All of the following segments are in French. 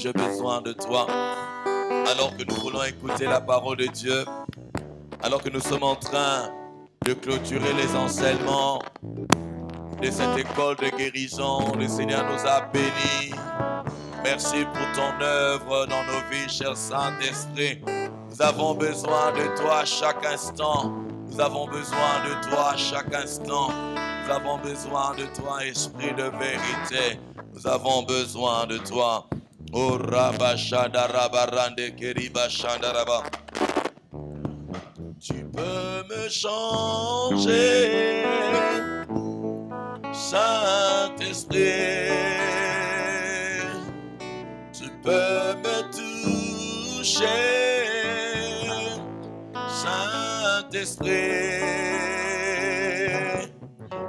j'ai besoin de toi. Alors que nous voulons écouter la parole de Dieu, alors que nous sommes en train de clôturer les enseignements de cette école de guérison, le Seigneur nous a bénis. Merci pour ton œuvre dans nos vies, cher Saint-Esprit. Nous avons besoin de toi à chaque instant. Nous avons besoin de toi à chaque instant. Nous avons besoin de toi, Esprit de vérité. Nous avons besoin de toi. Oh Rabashadarabarande Keribashandaraba. Tu peux me changer, Saint-Esprit. Tu peux me toucher, Saint-Esprit.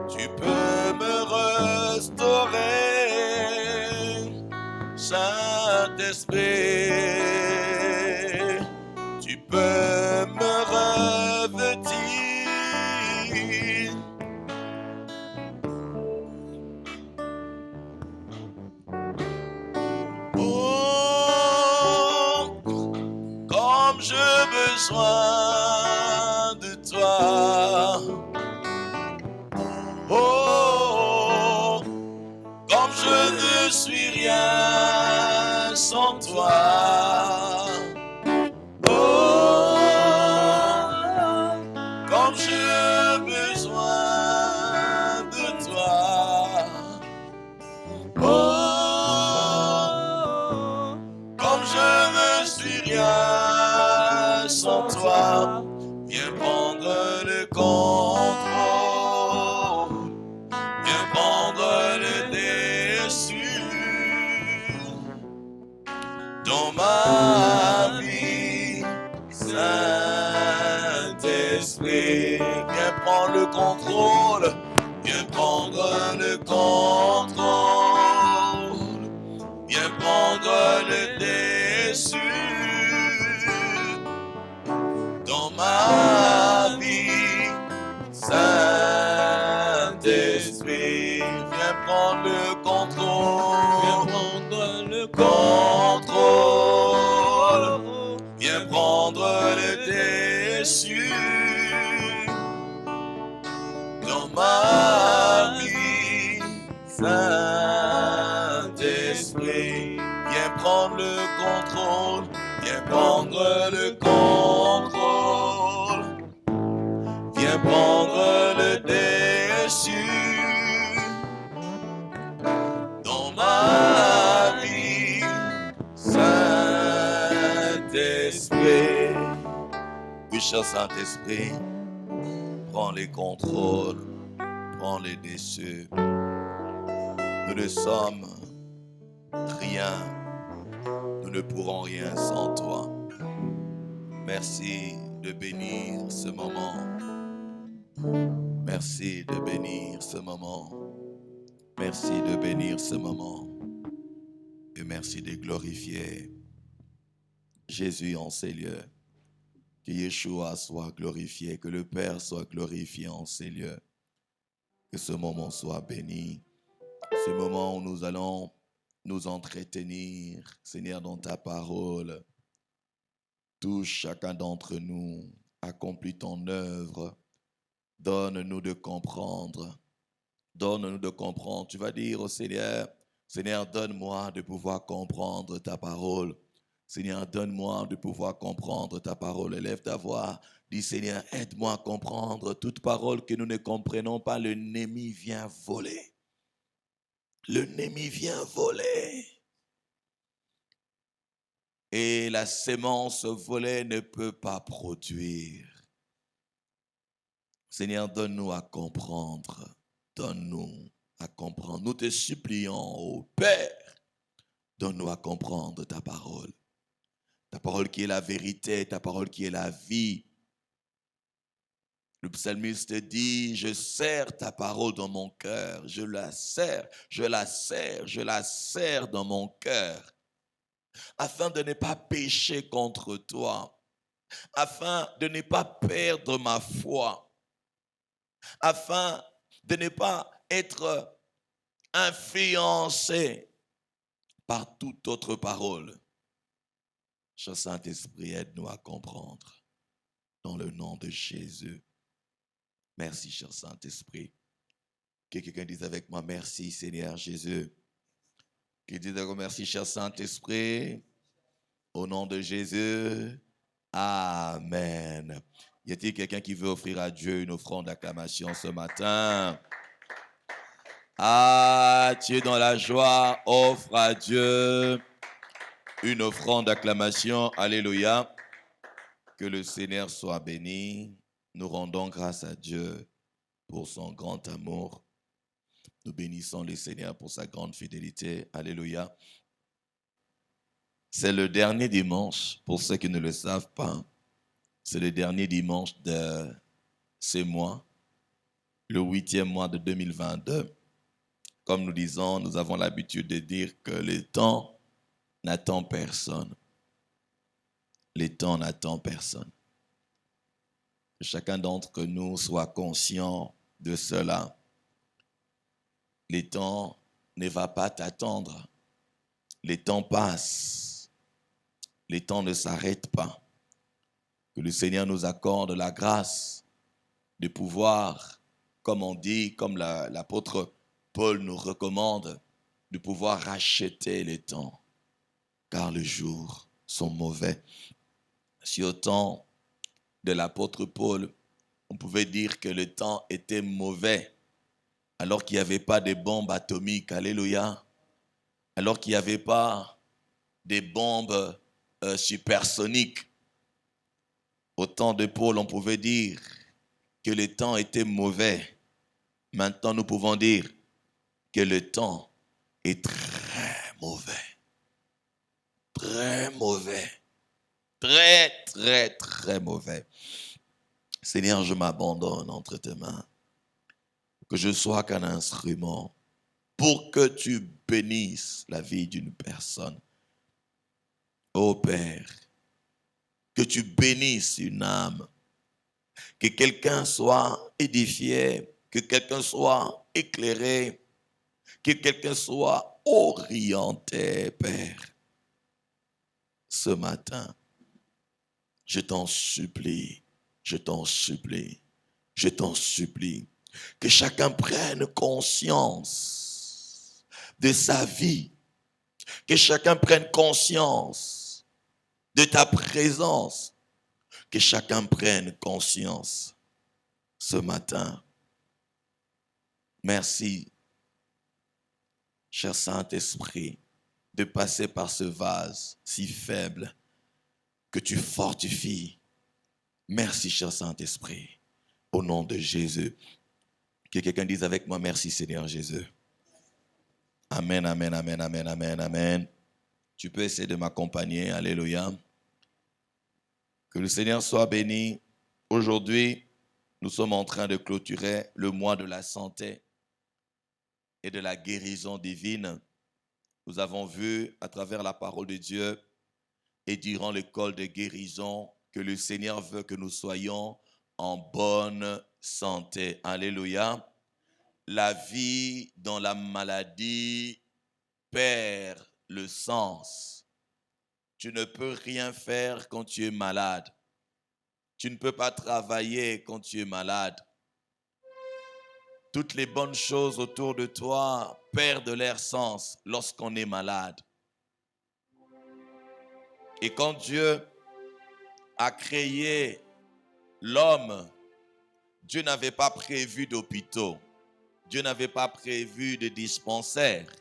Tu peux me restaurer, Saint-Esprit. Tu peux me revêtir. Comme j'ai besoin de toi. Oh, comme je ne suis rien sans toi. Oh, comme j'ai besoin de toi. Oh, comme je ne suis rien sans toi. Viens prendre le contrôle. Viens prendre le dessus dans ma vie, Saint-Esprit. Viens prendre le contrôle. Viens prendre le contrôle. Viens prendre le dessus dans ma vie, Saint-Esprit. Viens prendre le contrôle. Viens prendre le contrôle. Viens prendre le dessus dans ma vie, Saint-Esprit. Viens prendre le contrôle. Viens prendre le contrôle. Viens prendre le dessus dans ma vie, Saint-Esprit. Oui, cher Saint-Esprit, prends les contrôles, prends les dessus. Nous ne sommes rien, nous ne pourrons rien sans toi. Merci de bénir ce moment. Merci de bénir ce moment. Merci de bénir ce moment. Et merci de glorifier Jésus en ces lieux. Que Yeshua soit glorifié, que le Père soit glorifié en ces lieux. Que ce moment soit béni. Ce moment où nous allons nous entretenir, Seigneur, dans ta parole. Touche chacun d'entre nous, accomplis ton œuvre. Donne-nous de comprendre. Donne-nous de comprendre. Tu vas dire au Seigneur, Seigneur, donne-moi de pouvoir comprendre ta parole. Seigneur, donne-moi de pouvoir comprendre ta parole. Élève ta voix. Dis, Seigneur, aide-moi à comprendre toute parole que nous ne comprenons pas. Le ennemi vient voler. Le ennemi vient voler. Et la sémence volée ne peut pas produire. Seigneur, donne-nous à comprendre. Donne-nous à comprendre. Nous te supplions, ô Père, donne-nous à comprendre ta parole. Ta parole qui est la vérité, ta parole qui est la vie. Le psalmiste dit, je serre ta parole dans mon cœur. Je la serre dans mon cœur. Afin de ne pas pécher contre toi. Afin de ne pas perdre ma foi. Afin de ne pas être influencé par toute autre parole. Cher Saint-Esprit, aide-nous à comprendre. Dans le nom de Jésus. Merci, cher Saint-Esprit. Que quelqu'un dise avec moi, merci Seigneur Jésus. Que dise avec moi, merci, cher Saint-Esprit. Au nom de Jésus. Amen. Y a-t-il quelqu'un qui veut offrir à Dieu une offrande d'acclamation ce matin? Ah, tu es dans la joie, offre à Dieu une offrande d'acclamation. Alléluia. Que le Seigneur soit béni. Nous rendons grâce à Dieu pour son grand amour. Nous bénissons le Seigneur pour sa grande fidélité. Alléluia. C'est le dernier dimanche, pour ceux qui ne le savent pas, c'est le dernier dimanche de ce mois, le 8e mois de 2022. Comme nous disons, nous avons l'habitude de dire que le temps n'attend personne. Le temps n'attend personne. Que chacun d'entre nous soit conscient de cela. Le temps ne va pas t'attendre. Le temps passe. Le temps ne s'arrête pas. Que le Seigneur nous accorde la grâce de pouvoir, comme on dit, comme l'apôtre Paul nous recommande, de pouvoir racheter le temps, car les jours sont mauvais. Si au temps de l'apôtre Paul, on pouvait dire que le temps était mauvais, alors qu'il n'y avait pas de bombes atomiques, alléluia, alors qu'il n'y avait pas des bombes supersoniques. Au temps de Paul, on pouvait dire que le temps était mauvais. Maintenant, nous pouvons dire que le temps est très mauvais. Très mauvais. Très, très, très mauvais. Seigneur, je m'abandonne entre tes mains. Que je sois qu'un instrument pour que tu bénisses la vie d'une personne. Ô Père, que tu bénisses une âme. Que quelqu'un soit édifié, que quelqu'un soit éclairé, que quelqu'un soit orienté, Père. Ce matin, je t'en supplie, je t'en supplie, je t'en supplie, que chacun prenne conscience de sa vie, que chacun prenne conscience de ta présence, que chacun prenne conscience ce matin. Merci, cher Saint-Esprit, de passer par ce vase si faible que tu fortifies. Merci, cher Saint-Esprit, au nom de Jésus. Que quelqu'un dise avec moi, merci Seigneur Jésus. Amen, amen, amen, amen, amen, amen. Tu peux essayer de m'accompagner, alléluia. Que le Seigneur soit béni. Aujourd'hui, nous sommes en train de clôturer le mois de la santé et de la guérison divine. Nous avons vu à travers la parole de Dieu et durant l'école de guérison que le Seigneur veut que nous soyons en bonne santé. Alléluia. La vie dans la maladie perd le sens. Tu ne peux rien faire quand tu es malade. Tu ne peux pas travailler quand tu es malade. Toutes les bonnes choses autour de toi perdent leur sens lorsqu'on est malade. Et quand Dieu a créé l'homme, Dieu n'avait pas prévu d'hôpitaux. Dieu n'avait pas prévu de dispensaires.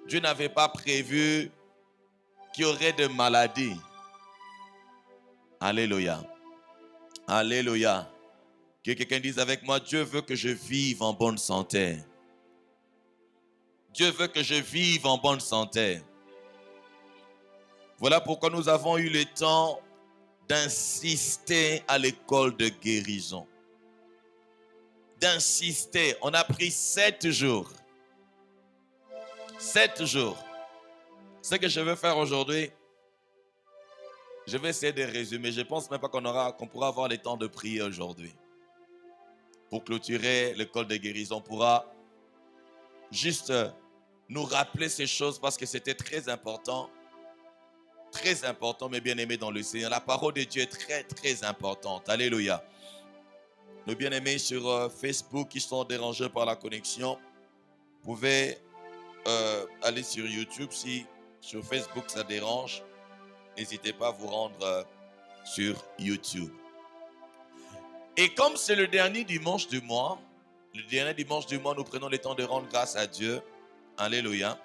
Dieu n'avait pas prévu qu'il y aurait de maladies. Alléluia. Alléluia. Que quelqu'un dise avec moi, Dieu veut que je vive en bonne santé. Dieu veut que je vive en bonne santé. Voilà pourquoi nous avons eu le temps d'insister à l'école de guérison. D'insister. On a pris 7 jours. 7 jours. Ce que je veux faire aujourd'hui, je vais essayer de résumer. Je ne pense même pas qu'on pourra avoir le temps de prier aujourd'hui. Pour clôturer l'école de guérison, on pourra juste nous rappeler ces choses parce que c'était très important, mes bien-aimés dans le Seigneur. La parole de Dieu est très, très importante. Alléluia. Nos bien-aimés sur Facebook qui sont dérangés par la connexion, vous pouvez aller sur YouTube. Si sur Facebook ça dérange, n'hésitez pas à vous rendre sur YouTube. Et comme c'est le dernier dimanche du mois, nous prenons le temps de rendre grâce à Dieu. Alléluia.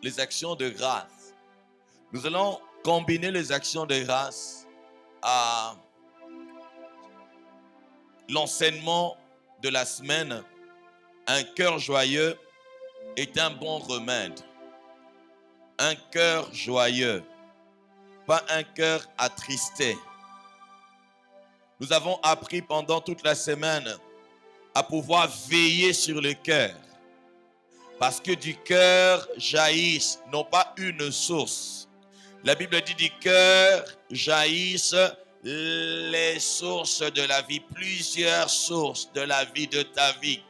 Les actions de grâce. Nous allons combiner les actions de grâce à l'enseignement de la semaine. Un cœur joyeux est un bon remède. Un cœur joyeux, pas un cœur attristé. Nous avons appris pendant toute la semaine à pouvoir veiller sur le cœur. Parce que du cœur jaillissent, non pas une source. La Bible dit du cœur jaillissent les sources de la vie, plusieurs sources de la vie, de ta vie.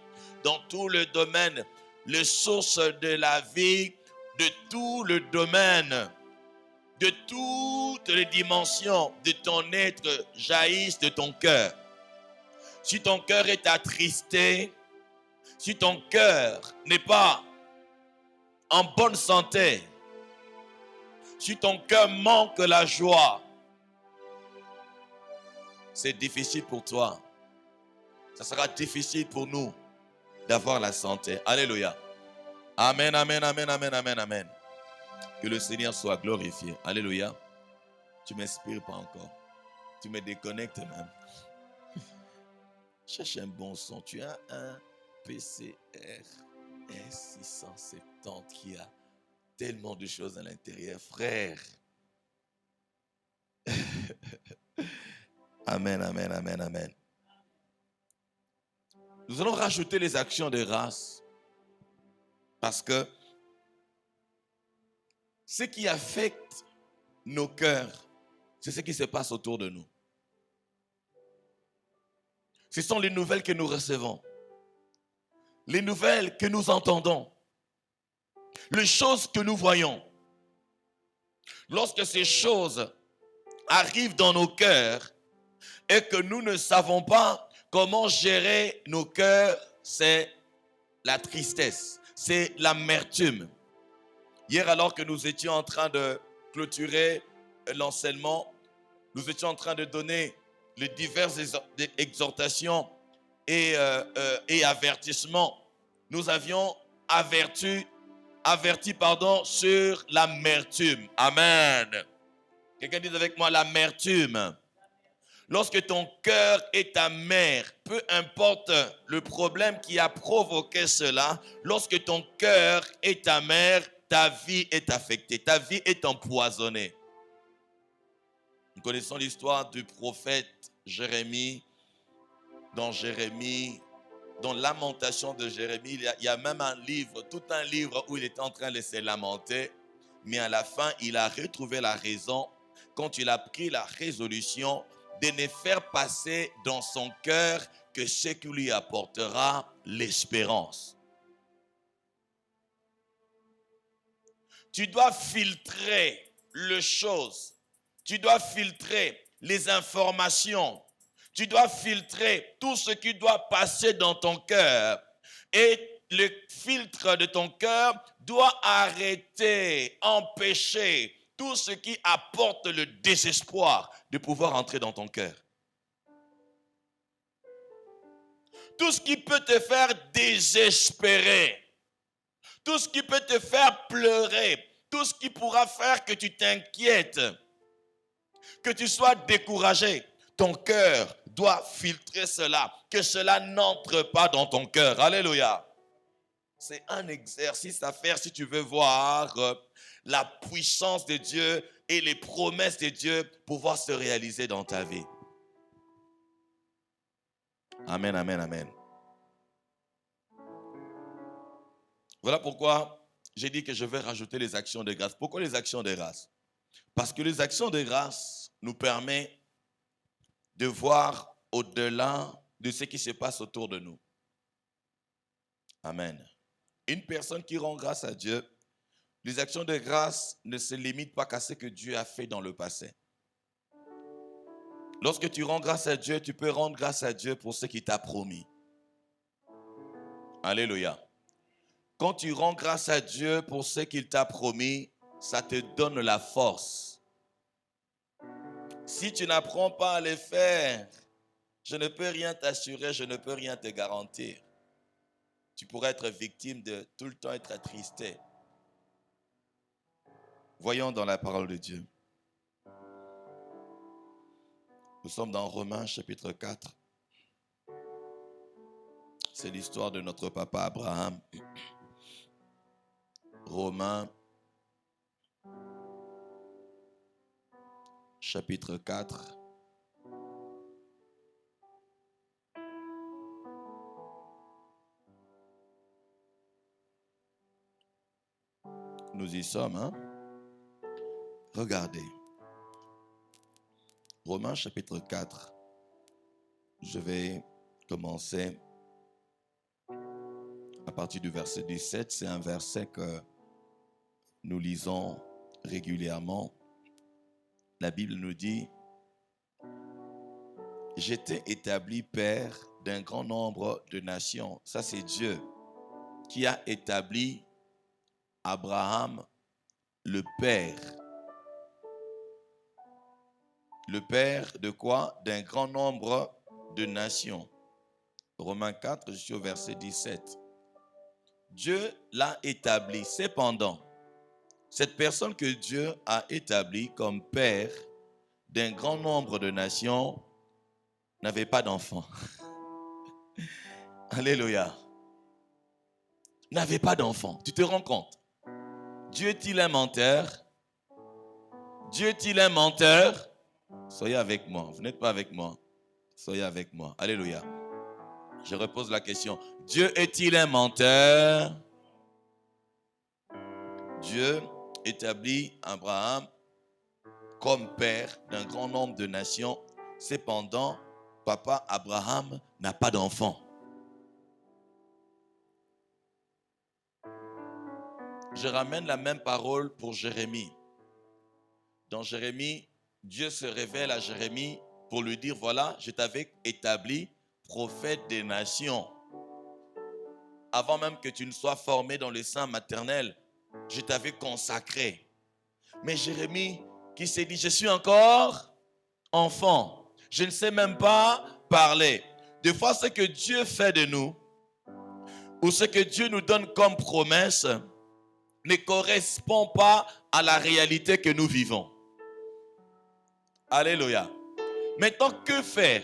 Dans tout le domaine, les sources de la vie, de tout le domaine, de toutes les dimensions de ton être jaillissent de ton cœur. Si ton cœur est attristé, si ton cœur n'est pas en bonne santé, si ton cœur manque la joie, c'est difficile pour toi. Ça sera difficile pour nous d'avoir la santé. Alléluia. Amen, amen, amen, amen, amen, amen. Que le Seigneur soit glorifié. Alléluia. Tu ne m'inspires pas encore. Tu me déconnectes même. Cherche un bon son. Tu as un PCR S670 qui a tellement de choses à l'intérieur. Frère. Amen, amen, amen, amen. Nous allons rajouter les actions de grâce parce que ce qui affecte nos cœurs, c'est ce qui se passe autour de nous. Ce sont les nouvelles que nous recevons, les nouvelles que nous entendons, les choses que nous voyons. Lorsque ces choses arrivent dans nos cœurs et que nous ne savons pas comment gérer nos cœurs, c'est la tristesse, c'est l'amertume. Hier, alors que nous étions en train de clôturer l'enseignement, nous étions en train de donner les diverses exhortations et avertissements. Nous avions averti sur l'amertume. Amen. Quelqu'un dit avec moi l'amertume. Lorsque ton cœur est amer, peu importe le problème qui a provoqué cela, lorsque ton cœur est amer, ta vie est affectée, ta vie est empoisonnée. Nous connaissons l'histoire du prophète Jérémie. Dans Lamentation de Jérémie, il y a même un livre, tout un livre où il est en train de se lamenter, mais à la fin, il a retrouvé la raison quand il a pris la résolution de ne faire passer dans son cœur que ce qui lui apportera l'espérance. Tu dois filtrer les choses, tu dois filtrer les informations, tu dois filtrer tout ce qui doit passer dans ton cœur. Et le filtre de ton cœur doit arrêter, empêcher tout ce qui apporte le désespoir de pouvoir entrer dans ton cœur. Tout ce qui peut te faire désespérer, tout ce qui peut te faire pleurer, tout ce qui pourra faire que tu t'inquiètes, que tu sois découragé, ton cœur doit filtrer cela, que cela n'entre pas dans ton cœur. Alléluia. C'est un exercice à faire si tu veux voir la puissance de Dieu et les promesses de Dieu pouvoir se réaliser dans ta vie. Amen, amen, amen. Voilà pourquoi j'ai dit que je vais rajouter les actions de grâce. Pourquoi les actions de grâce? Parce que les actions de grâce nous permettent de voir au-delà de ce qui se passe autour de nous. Amen. Une personne qui rend grâce à Dieu, les actions de grâce ne se limitent pas qu'à ce que Dieu a fait dans le passé. Lorsque tu rends grâce à Dieu, tu peux rendre grâce à Dieu pour ce qu'il t'a promis. Alléluia. Quand tu rends grâce à Dieu pour ce qu'il t'a promis, ça te donne la force. Si tu n'apprends pas à le faire, je ne peux rien t'assurer, je ne peux rien te garantir. Tu pourrais être victime de tout le temps être attristé. Voyons dans la parole de Dieu. Nous sommes dans Romains chapitre 4. C'est l'histoire de notre papa Abraham. Romains chapitre 4. Nous y sommes, hein? Regardez. Romains chapitre 4. Je vais commencer à partir du verset 17. C'est un verset que nous lisons régulièrement. La Bible nous dit: j'étais établi père d'un grand nombre de nations. Ça, c'est Dieu qui a établi Abraham le père. Le père de quoi? D'un grand nombre de nations. Romains 4, je suis au verset 17. Dieu l'a établi. Cependant, cette personne que Dieu a établie comme père d'un grand nombre de nations n'avait pas d'enfant. Alléluia. N'avait pas d'enfant. Tu te rends compte? Dieu est-il un menteur? Dieu est-il un menteur? Soyez avec moi. Vous n'êtes pas avec moi. Soyez avec moi. Alléluia. Je repose la question. Dieu est-il un menteur? Dieu établit Abraham comme père d'un grand nombre de nations. Cependant, papa Abraham n'a pas d'enfant. Je ramène la même parole pour Jérémie. Dans Jérémie, Dieu se révèle à Jérémie pour lui dire: voilà, je t'avais établi prophète des nations. Avant même que tu ne sois formé dans le sein maternel, je t'avais consacré. Mais Jérémie qui s'est dit: je suis encore enfant. Je ne sais même pas parler. Des fois, ce que Dieu fait de nous, ou ce que Dieu nous donne comme promesse, ne correspond pas à la réalité que nous vivons. Alléluia. Maintenant, que faire?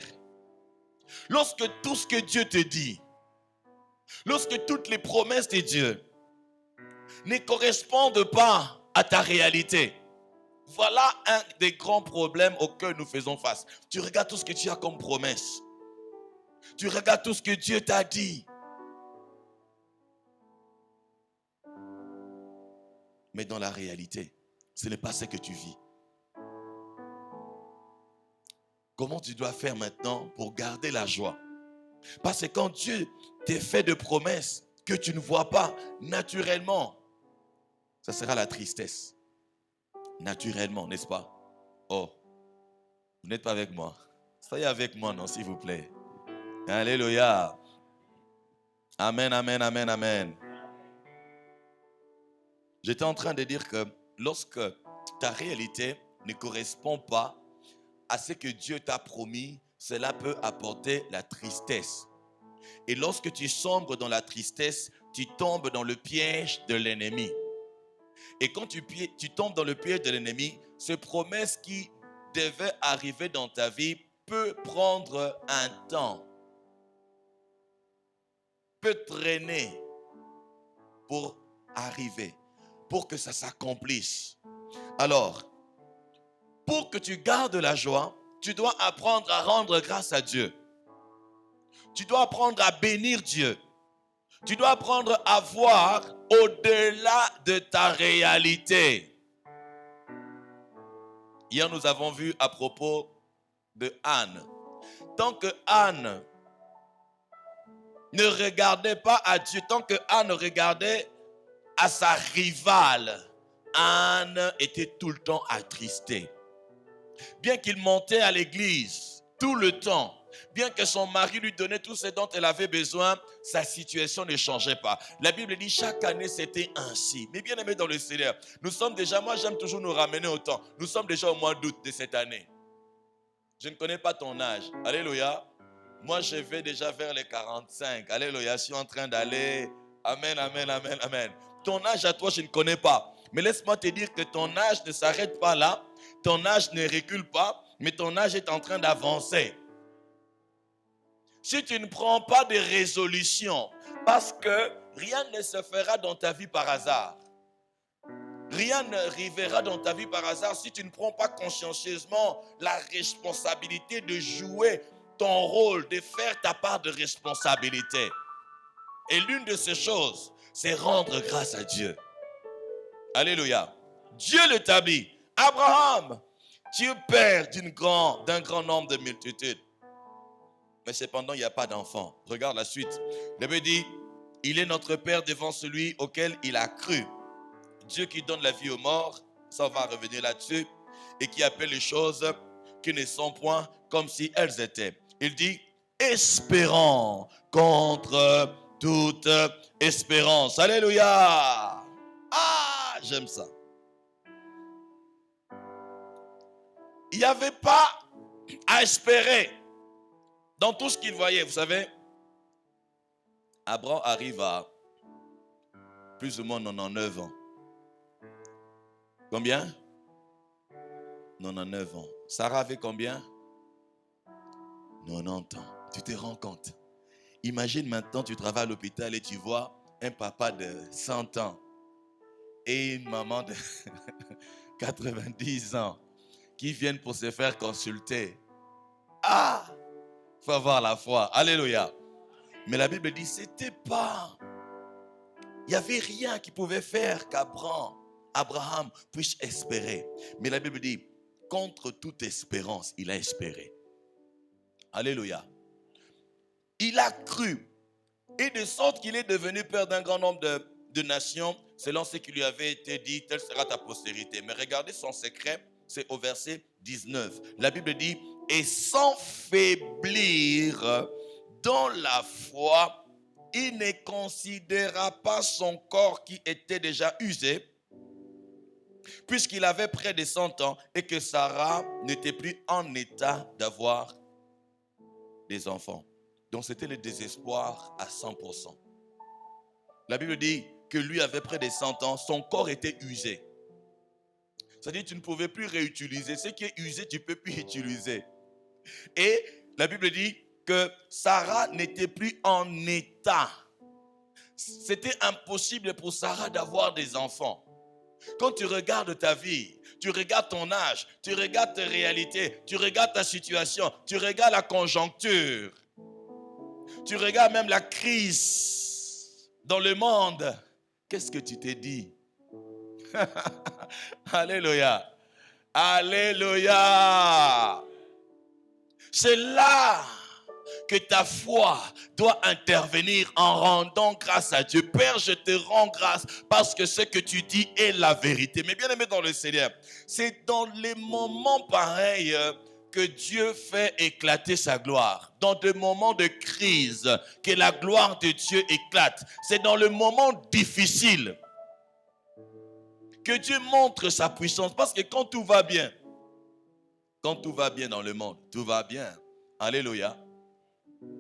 Lorsque tout ce que Dieu te dit, lorsque toutes les promesses de Dieu ne correspondent pas à ta réalité, voilà un des grands problèmes auxquels nous faisons face. Tu regardes tout ce que tu as comme promesse. Tu regardes tout ce que Dieu t'a dit. Mais dans la réalité, ce n'est pas ce que tu vis. Comment tu dois faire maintenant pour garder la joie? Parce que quand Dieu te fait de promesses que tu ne vois pas naturellement, ça sera la tristesse. Naturellement, n'est-ce pas? Oh, vous n'êtes pas avec moi. Soyez avec moi, non, s'il vous plaît. Alléluia. Amen, amen, amen, amen. J'étais en train de dire que lorsque ta réalité ne correspond pas à ce que Dieu t'a promis, cela peut apporter la tristesse. Et lorsque tu sombres dans la tristesse, tu tombes dans le piège de l'ennemi. Et quand tu tombes dans le piège de l'ennemi, ces promesses qui devaient arriver dans ta vie peut prendre un temps, peut traîner pour arriver, pour que ça s'accomplisse. Alors, pour que tu gardes la joie, tu dois apprendre à rendre grâce à Dieu. Tu dois apprendre à bénir Dieu. Tu dois apprendre à voir au-delà de ta réalité. Hier, nous avons vu à propos de Anne. Tant que Anne ne regardait pas à Dieu. Tant que Anne regardait à sa rivale, Anne était tout le temps attristée. Bien qu'il montait à l'église tout le temps, bien que son mari lui donnait tout ce dont elle avait besoin, sa situation ne changeait pas. La Bible dit chaque année c'était ainsi. Mais bien aimé dans le Seigneur, nous sommes déjà, moi j'aime toujours nous ramener au temps. Nous sommes déjà au mois d'août de cette année. Je ne connais pas ton âge. Alléluia. Moi je vais déjà vers les 45. Alléluia. Je suis en train d'aller. Amen, amen, amen, amen. Ton âge à toi je ne connais pas. Mais laisse-moi te dire que ton âge ne s'arrête pas là. Ton âge ne recule pas, mais ton âge est en train d'avancer. Si tu ne prends pas de résolution, parce que rien ne se fera dans ta vie par hasard. Rien n'arrivera dans ta vie par hasard si tu ne prends pas consciencieusement la responsabilité de jouer ton rôle, de faire ta part de responsabilité. Et l'une de ces choses, c'est rendre grâce à Dieu. Alléluia. Dieu l'établit. Abraham, tu es père d'un grand nombre de multitudes. Mais cependant, il n'y a pas d'enfant. Regarde la suite. La Bible dit, il est notre père devant celui auquel il a cru. Dieu qui donne la vie aux morts, ça on va revenir là-dessus, et qui appelle les choses qui ne sont point comme si elles étaient. Il dit, espérant contre toute espérance. Alléluia. Ah, j'aime ça. Il n'y avait pas à espérer dans tout ce qu'il voyait. Vous savez, Abraham arrive à plus ou moins 99 ans. Combien? 99 ans. Sarah avait combien? 90 ans. Tu te rends compte? Imagine maintenant, tu travailles à l'hôpital et tu vois un papa de 100 ans et une maman de 90 ans qui viennent pour se faire consulter. Ah! Il faut avoir la foi. Alléluia. Mais la Bible dit, c'était pas... Il n'y avait rien qui pouvait faire qu'Abraham puisse espérer. Mais la Bible dit, contre toute espérance, il a espéré. Alléluia. Il a cru. Et de sorte qu'il est devenu père d'un grand nombre de nations, selon ce qui lui avait été dit, telle sera ta postérité. Mais regardez son secret, c'est au verset 19. La Bible dit, et sans faiblir dans la foi, il ne considéra pas son corps qui était déjà usé, puisqu'il avait près de 100 ans et que Sarah n'était plus en état d'avoir des enfants. Donc c'était le désespoir à 100%. La Bible dit que lui avait près de 100 ans, son corps était usé. C'est-à-dire que tu ne pouvais plus réutiliser. Ce qui est usé, tu ne peux plus utiliser. Et la Bible dit que Sarah n'était plus en état. C'était impossible pour Sarah d'avoir des enfants. Quand tu regardes ta vie, tu regardes ton âge, tu regardes tes réalités, tu regardes ta situation, tu regardes la conjoncture, tu regardes même la crise dans le monde, qu'est-ce que tu t'es dit? Alléluia. Alléluia. C'est là que ta foi doit intervenir en rendant grâce à Dieu. Père, je te rends grâce parce que ce que tu dis est la vérité. Mais bien aimé dans le Seigneur, c'est dans les moments pareils que Dieu fait éclater sa gloire. Dans des moments de crise, que la gloire de Dieu éclate. C'est dans le moment difficile que Dieu montre sa puissance. Parce que quand tout va bien dans le monde, tout va bien. Alléluia.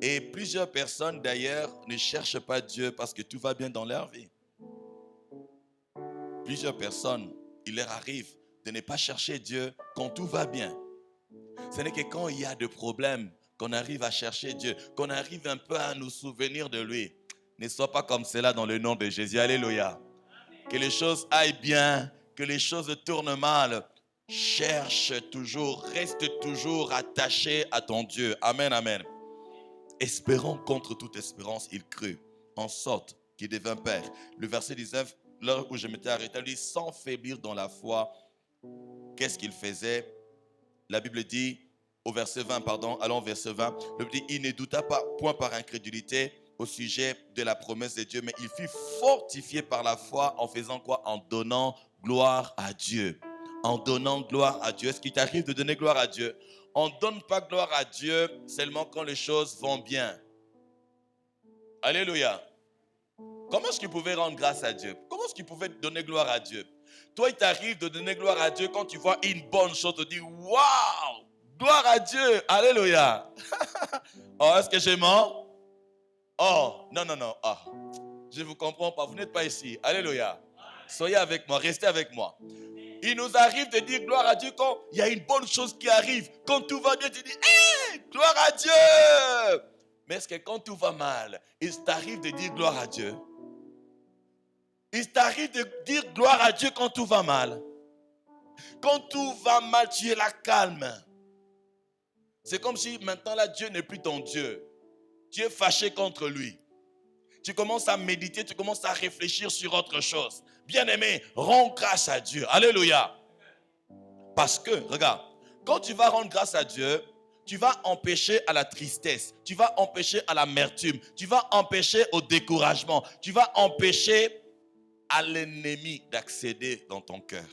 Et plusieurs personnes d'ailleurs ne cherchent pas Dieu parce que tout va bien dans leur vie. Plusieurs personnes, il leur arrive de ne pas chercher Dieu quand tout va bien. Ce n'est que quand il y a des problèmes qu'on arrive à chercher Dieu, qu'on arrive un peu à nous souvenir de lui. Ne sois pas comme cela dans le nom de Jésus. Alléluia. Que les choses aillent bien, que les choses tournent mal. Cherche toujours, reste toujours attaché à ton Dieu. Amen, amen. Espérant contre toute espérance, il crut, en sorte qu'il devint père. Le verset 19, là où je m'étais arrêté, il dit, sans faiblir dans la foi, qu'est-ce qu'il faisait? La Bible dit, au verset 20, allons au verset 20, la Bible dit, il ne douta pas point par incrédulité, au sujet de la promesse de Dieu, mais il fut fortifié par la foi en faisant quoi? En donnant gloire à Dieu. En donnant gloire à Dieu. Est-ce qu'il t'arrive de donner gloire à Dieu? On ne donne pas gloire à Dieu seulement quand les choses vont bien. Alléluia. Comment est-ce qu'il pouvait rendre grâce à Dieu? Comment est-ce qu'il pouvait donner gloire à Dieu? Toi, il t'arrive de donner gloire à Dieu quand tu vois une bonne chose, tu te dis, waouh, gloire à Dieu, alléluia. Oh, est-ce que j'ai menti? Oh, non, non, non. Oh, je ne vous comprends pas, vous n'êtes pas ici. Alléluia. Soyez avec moi, restez avec moi. Il nous arrive de dire gloire à Dieu quand il y a une bonne chose qui arrive. Quand tout va bien, tu dis, hé, gloire à Dieu. Mais est-ce que quand tout va mal, il t'arrive de dire gloire à Dieu? Il t'arrive de dire gloire à Dieu quand tout va mal. Quand tout va mal, tu es là calme. C'est comme si maintenant là, Dieu n'est plus ton Dieu. Tu es fâché contre lui. Tu commences à méditer, tu commences à réfléchir sur autre chose. Bien-aimé, rends grâce à Dieu. Alléluia. Parce que, regarde, quand tu vas rendre grâce à Dieu, tu vas empêcher à la tristesse, tu vas empêcher à l'amertume, tu vas empêcher au découragement, tu vas empêcher à l'ennemi d'accéder dans ton cœur.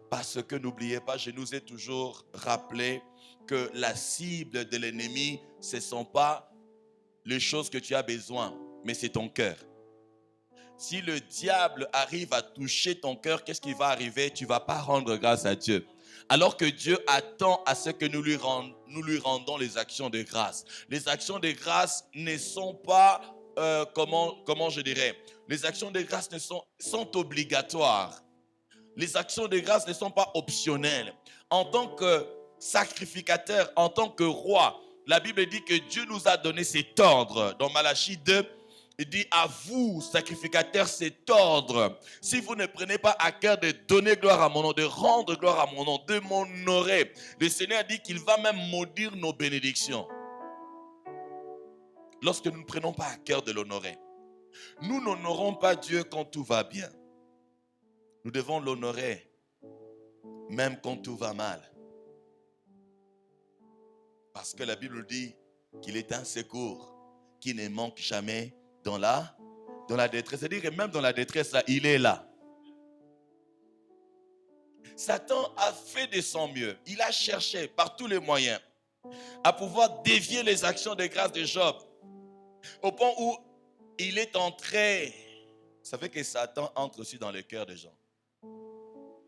Parce que n'oubliez pas, je nous ai toujours rappelé que la cible de l'ennemi, ce ne sont pas les choses que tu as besoin, mais c'est ton cœur. Si le diable arrive à toucher ton cœur, qu'est-ce qui va arriver? Tu ne vas pas rendre grâce à Dieu. Alors que Dieu attend à ce que nous lui rendons les actions de grâce. Les actions de grâce ne sont pas, comment je dirais, les actions de grâce sont obligatoires. Les actions de grâce ne sont pas optionnelles. En tant que sacrificateur, en tant que roi, la Bible dit que Dieu nous a donné cet ordre. Dans Malachie 2, il dit à vous, sacrificateurs, cet ordre. Si vous ne prenez pas à cœur de donner gloire à mon nom, de rendre gloire à mon nom, de m'honorer, le Seigneur dit qu'il va même maudire nos bénédictions. Lorsque nous ne prenons pas à cœur de l'honorer. Nous n'honorons pas Dieu quand tout va bien. Nous devons l'honorer, même quand tout va mal. Parce que la Bible dit qu'il est un secours qui ne manque jamais dans la détresse. C'est-à-dire que même dans la détresse, là, il est là. Satan a fait de son mieux. Il a cherché par tous les moyens à pouvoir dévier les actions de grâce de Job. Au point où il est entré. Vous savez que Satan entre aussi dans le cœur des gens.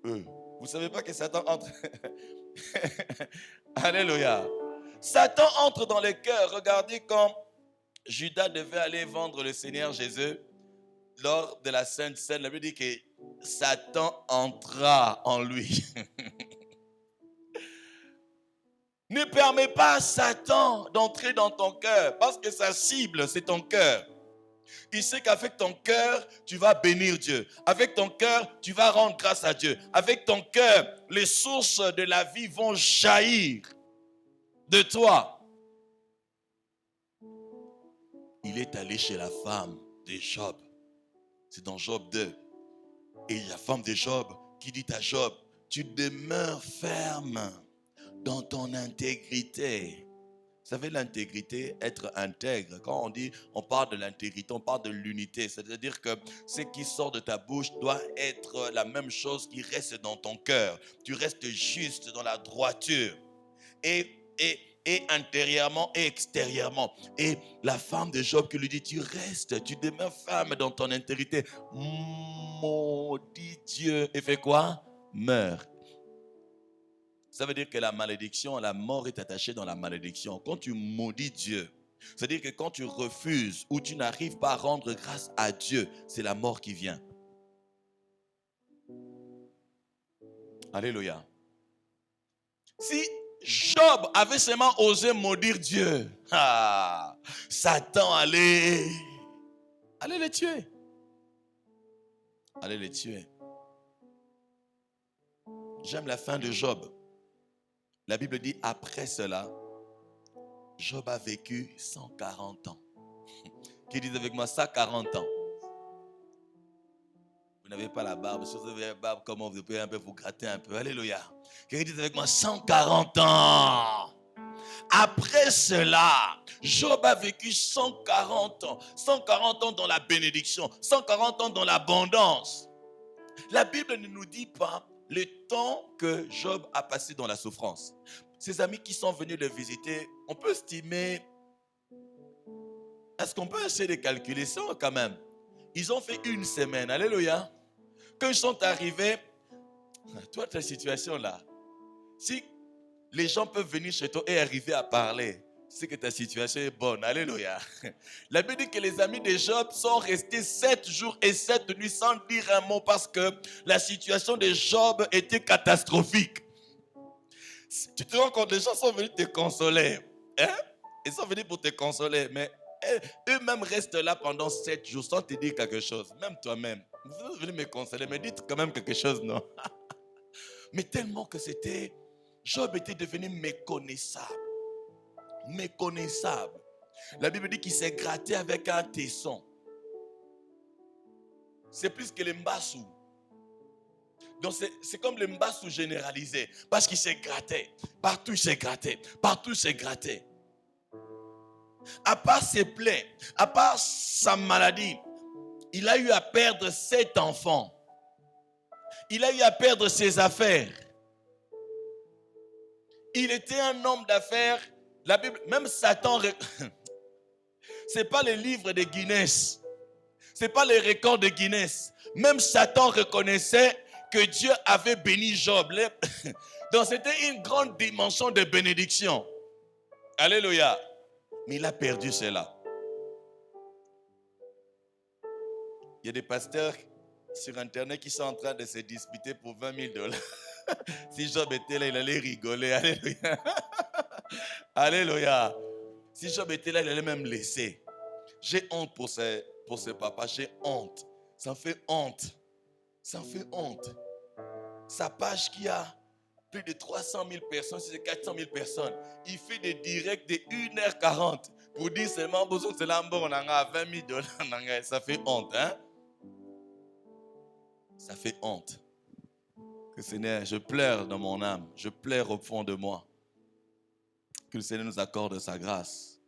Vous ne savez pas que Satan entre? Alléluia. Satan entre dans le cœur. Regardez quand Judas devait aller vendre le Seigneur Jésus lors de la Sainte Seine. La Bible dit que Satan entra en lui. Ne permets pas à Satan d'entrer dans ton cœur parce que sa cible, c'est ton cœur. Il sait qu'avec ton cœur, tu vas bénir Dieu. Avec ton cœur, tu vas rendre grâce à Dieu. Avec ton cœur, les sources de la vie vont jaillir de toi. Il est allé chez la femme de Job. C'est dans Job 2. Et la femme de Job qui dit à Job, tu demeures ferme dans ton intégrité. Vous savez, l'intégrité, être intègre. Quand on parle de l'intégrité, on parle de l'unité. C'est-à-dire que ce qui sort de ta bouche doit être la même chose qui reste dans ton cœur. Tu restes juste dans la droiture. Et intérieurement et extérieurement. Et la femme de Job qui lui dit, tu restes, tu demeures ferme dans ton intégrité. Maudit Dieu. Et fait quoi? Meurs. Ça veut dire que la malédiction, la mort est attachée dans la malédiction. Quand tu maudis Dieu, c'est-à-dire que quand tu refuses ou tu n'arrives pas à rendre grâce à Dieu, c'est la mort qui vient. Alléluia. Si Job avait seulement osé maudire Dieu, Satan allait le tuer. Allait le tuer. J'aime la fin de Job. La Bible dit, après cela, Job a vécu 140 ans. Qui dit avec moi 140 ans? Vous n'avez pas la barbe. Si vous avez la barbe, comment vous pouvez un peu vous gratter un peu? Alléluia. Qui dit avec moi 140 ans? Après cela, Job a vécu 140 ans. 140 ans dans la bénédiction, 140 ans dans l'abondance. La Bible ne nous dit pas le temps que Job a passé dans la souffrance. Ses amis qui sont venus le visiter, on peut estimer, est-ce qu'on peut essayer de calculer ça quand même? Ils ont fait 1 semaine, alléluia. Quand ils sont arrivés, toi ta situation là, si les gens peuvent venir chez toi et arriver à parler, c'est que ta situation est bonne, alléluia. La Bible dit que les amis de Job sont restés 7 jours et 7 nuits sans dire un mot parce que la situation de Job était catastrophique. Tu te rends compte, les gens sont venus te consoler. Hein? Ils sont venus pour te consoler, mais eux-mêmes restent là pendant 7 jours sans te dire quelque chose. Même toi-même. Vous êtes venus me consoler, mais dites quand même quelque chose, non? Mais tellement que c'était... Job était devenu méconnaissable. Méconnaissable. La Bible dit qu'il s'est gratté avec un tesson. C'est plus que les mbassou. Donc c'est comme le mbassou généralisé. Parce qu'il s'est gratté. Partout il s'est gratté. Partout il s'est gratté. À part ses plaies, à part sa maladie, il a eu à perdre 7 enfants. Il a eu à perdre ses affaires. Il était un homme d'affaires. La Bible, même Satan, c'est pas les livres de Guinness. C'est pas les records de Guinness. Même Satan reconnaissait que Dieu avait béni Job. Donc c'était une grande dimension de bénédiction. Alléluia. Mais il a perdu cela. Il y a des pasteurs sur Internet qui sont en train de se disputer pour $20,000. Si Job était là, il allait rigoler. Alléluia. Alléluia. Si Job était là, il allait même laisser. J'ai honte pour ce papa. J'ai honte. Ça me fait honte. Ça me fait honte. Sa page qui a plus de 300 000 personnes, c'est 400 000 personnes. Il fait des directs de 1h40 pour dire seulement besoin de $20,000. Ça fait honte, hein? Ça fait honte. Que Seigneur, je pleure dans mon âme. Je pleure au fond de moi. Que le Seigneur nous accorde sa grâce.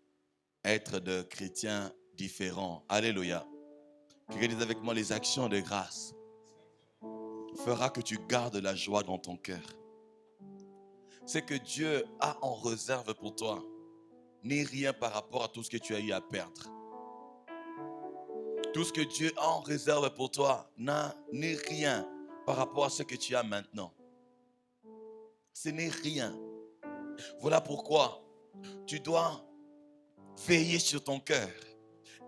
Être de chrétiens différents. Alléluia. Quelqu'un dise avec moi, les actions de grâce fera que tu gardes la joie dans ton cœur. C'est que Dieu a en réserve pour toi n'est rien par rapport à tout ce que tu as eu à perdre. Tout ce que Dieu a en réserve pour toi n'est rien par rapport à ce que tu as maintenant. Ce n'est rien. Voilà pourquoi tu dois veiller sur ton cœur.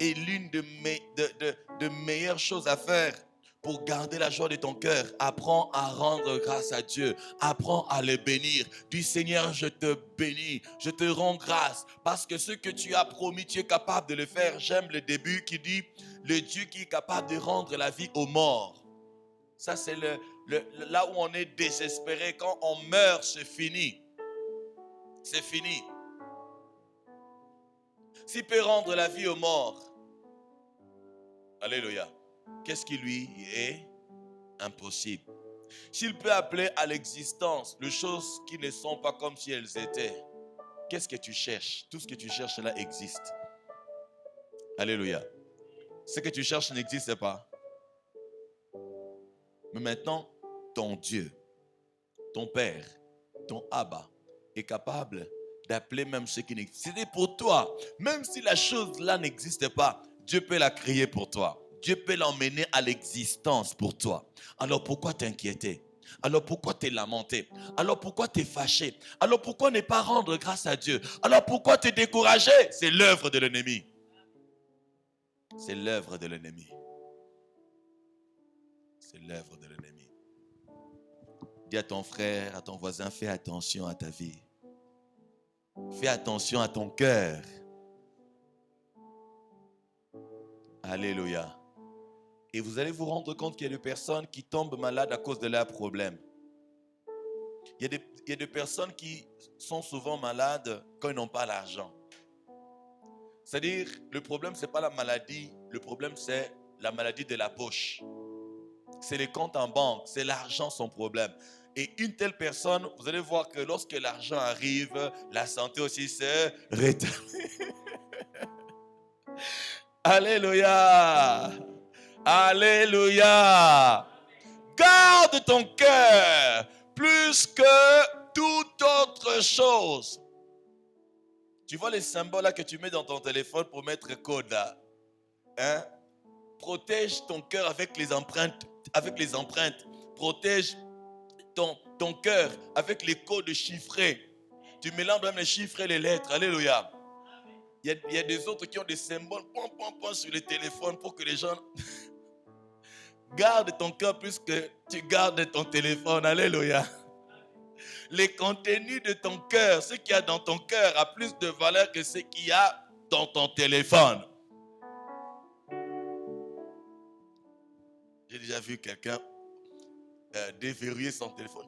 Et l'une de meilleures choses à faire pour garder la joie de ton cœur, apprends à rendre grâce à Dieu. Apprends à le bénir. Dis Seigneur, je te bénis. Je te rends grâce. Parce que ce que tu as promis, tu es capable de le faire. J'aime le début qui dit, le Dieu qui est capable de rendre la vie aux morts. Ça, c'est là où on est désespéré. Quand on meurt, c'est fini. C'est fini. S'il peut rendre la vie aux morts, alléluia, qu'est-ce qui lui est impossible? S'il peut appeler à l'existence les choses qui ne sont pas comme si elles étaient, qu'est-ce que tu cherches? Tout ce que tu cherches là existe. Alléluia. Ce que tu cherches n'existe pas. Mais maintenant, ton Dieu, ton Père, ton Abba est capable d'appeler même ce qui n'existe. C'est pour toi. Même si la chose là n'existe pas, Dieu peut la créer pour toi. Dieu peut l'emmener à l'existence pour toi. Alors pourquoi t'inquiéter? Alors pourquoi te lamenter? Alors pourquoi te fâcher? Alors pourquoi ne pas rendre grâce à Dieu? Alors pourquoi te décourager? C'est l'œuvre de l'ennemi. C'est l'œuvre de l'ennemi. C'est l'œuvre de l'ennemi. Dis à ton frère, à ton voisin, fais attention à ta vie. Fais attention à ton cœur. Alléluia. Et vous allez vous rendre compte qu'il y a des personnes qui tombent malades à cause de leurs problèmes. Il y a des personnes qui sont souvent malades quand ils n'ont pas l'argent. C'est-à-dire, le problème, ce n'est pas la maladie. Le problème, c'est la maladie de la poche. C'est les comptes en banque. C'est l'argent son problème. Et une telle personne, vous allez voir que lorsque l'argent arrive, la santé aussi se rétablit. Alléluia. Alléluia. Garde ton cœur plus que toute autre chose. Tu vois les symboles là que tu mets dans ton téléphone pour mettre code là, hein? Protège ton cœur avec les empreintes. Protège ton cœur avec les codes chiffrés. Tu mélanges même les chiffres et les lettres. Alléluia. Il y a des autres qui ont des symboles sur les téléphones pour que les gens gardent ton cœur plus que tu gardes ton téléphone. Alléluia. Les contenus de ton cœur, ce qu'il y a dans ton cœur a plus de valeur que ce qu'il y a dans ton téléphone. J'ai déjà vu quelqu'un déverrouiller son téléphone.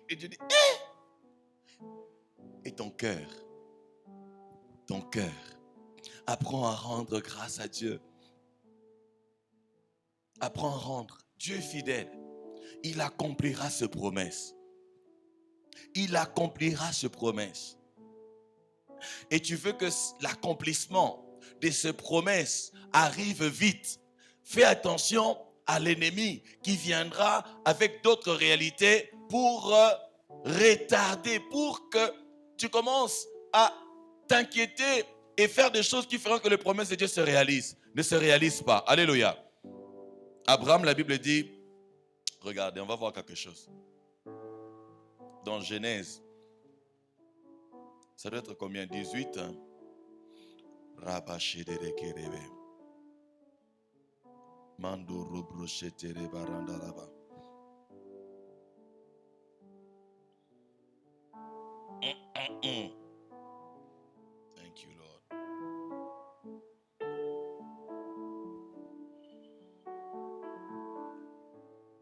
Et Dieu dit, et ton cœur, apprends à rendre grâce à Dieu. Apprends à rendre. Dieu est fidèle. Il accomplira ses promesses. Il accomplira ses promesses. Et tu veux que l'accomplissement de ces promesses arrive vite. Fais attention à l'ennemi qui viendra avec d'autres réalités pour retarder, pour que tu commences à t'inquiéter et faire des choses qui feront que les promesses de Dieu ne se réalisent pas. Alléluia. Abraham, la Bible dit, regardez, on va voir quelque chose. Dans Genèse, ça doit être combien? 18. Thank you, Lord.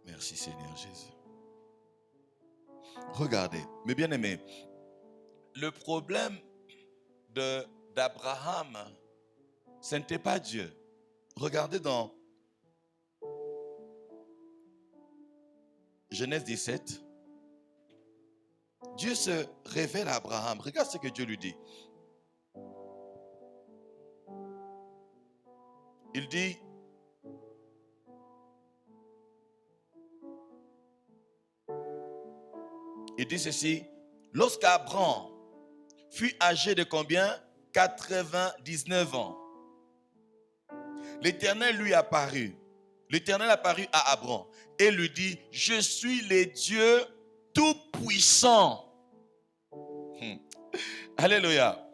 Merci Seigneur Jésus. Regardez, mes bien-aimés, le problème d'Abraham, ce n'était pas Dieu. Regardez dans Genèse 17. Dieu se révèle à Abraham. Regarde ce que Dieu lui dit. Il dit, ceci, lorsqu'Abraham fut âgé de combien? 99 ans. L'Éternel lui apparut. L'Éternel apparut à Abraham et lui dit, je suis le Dieu tout-puissant. Alléluia.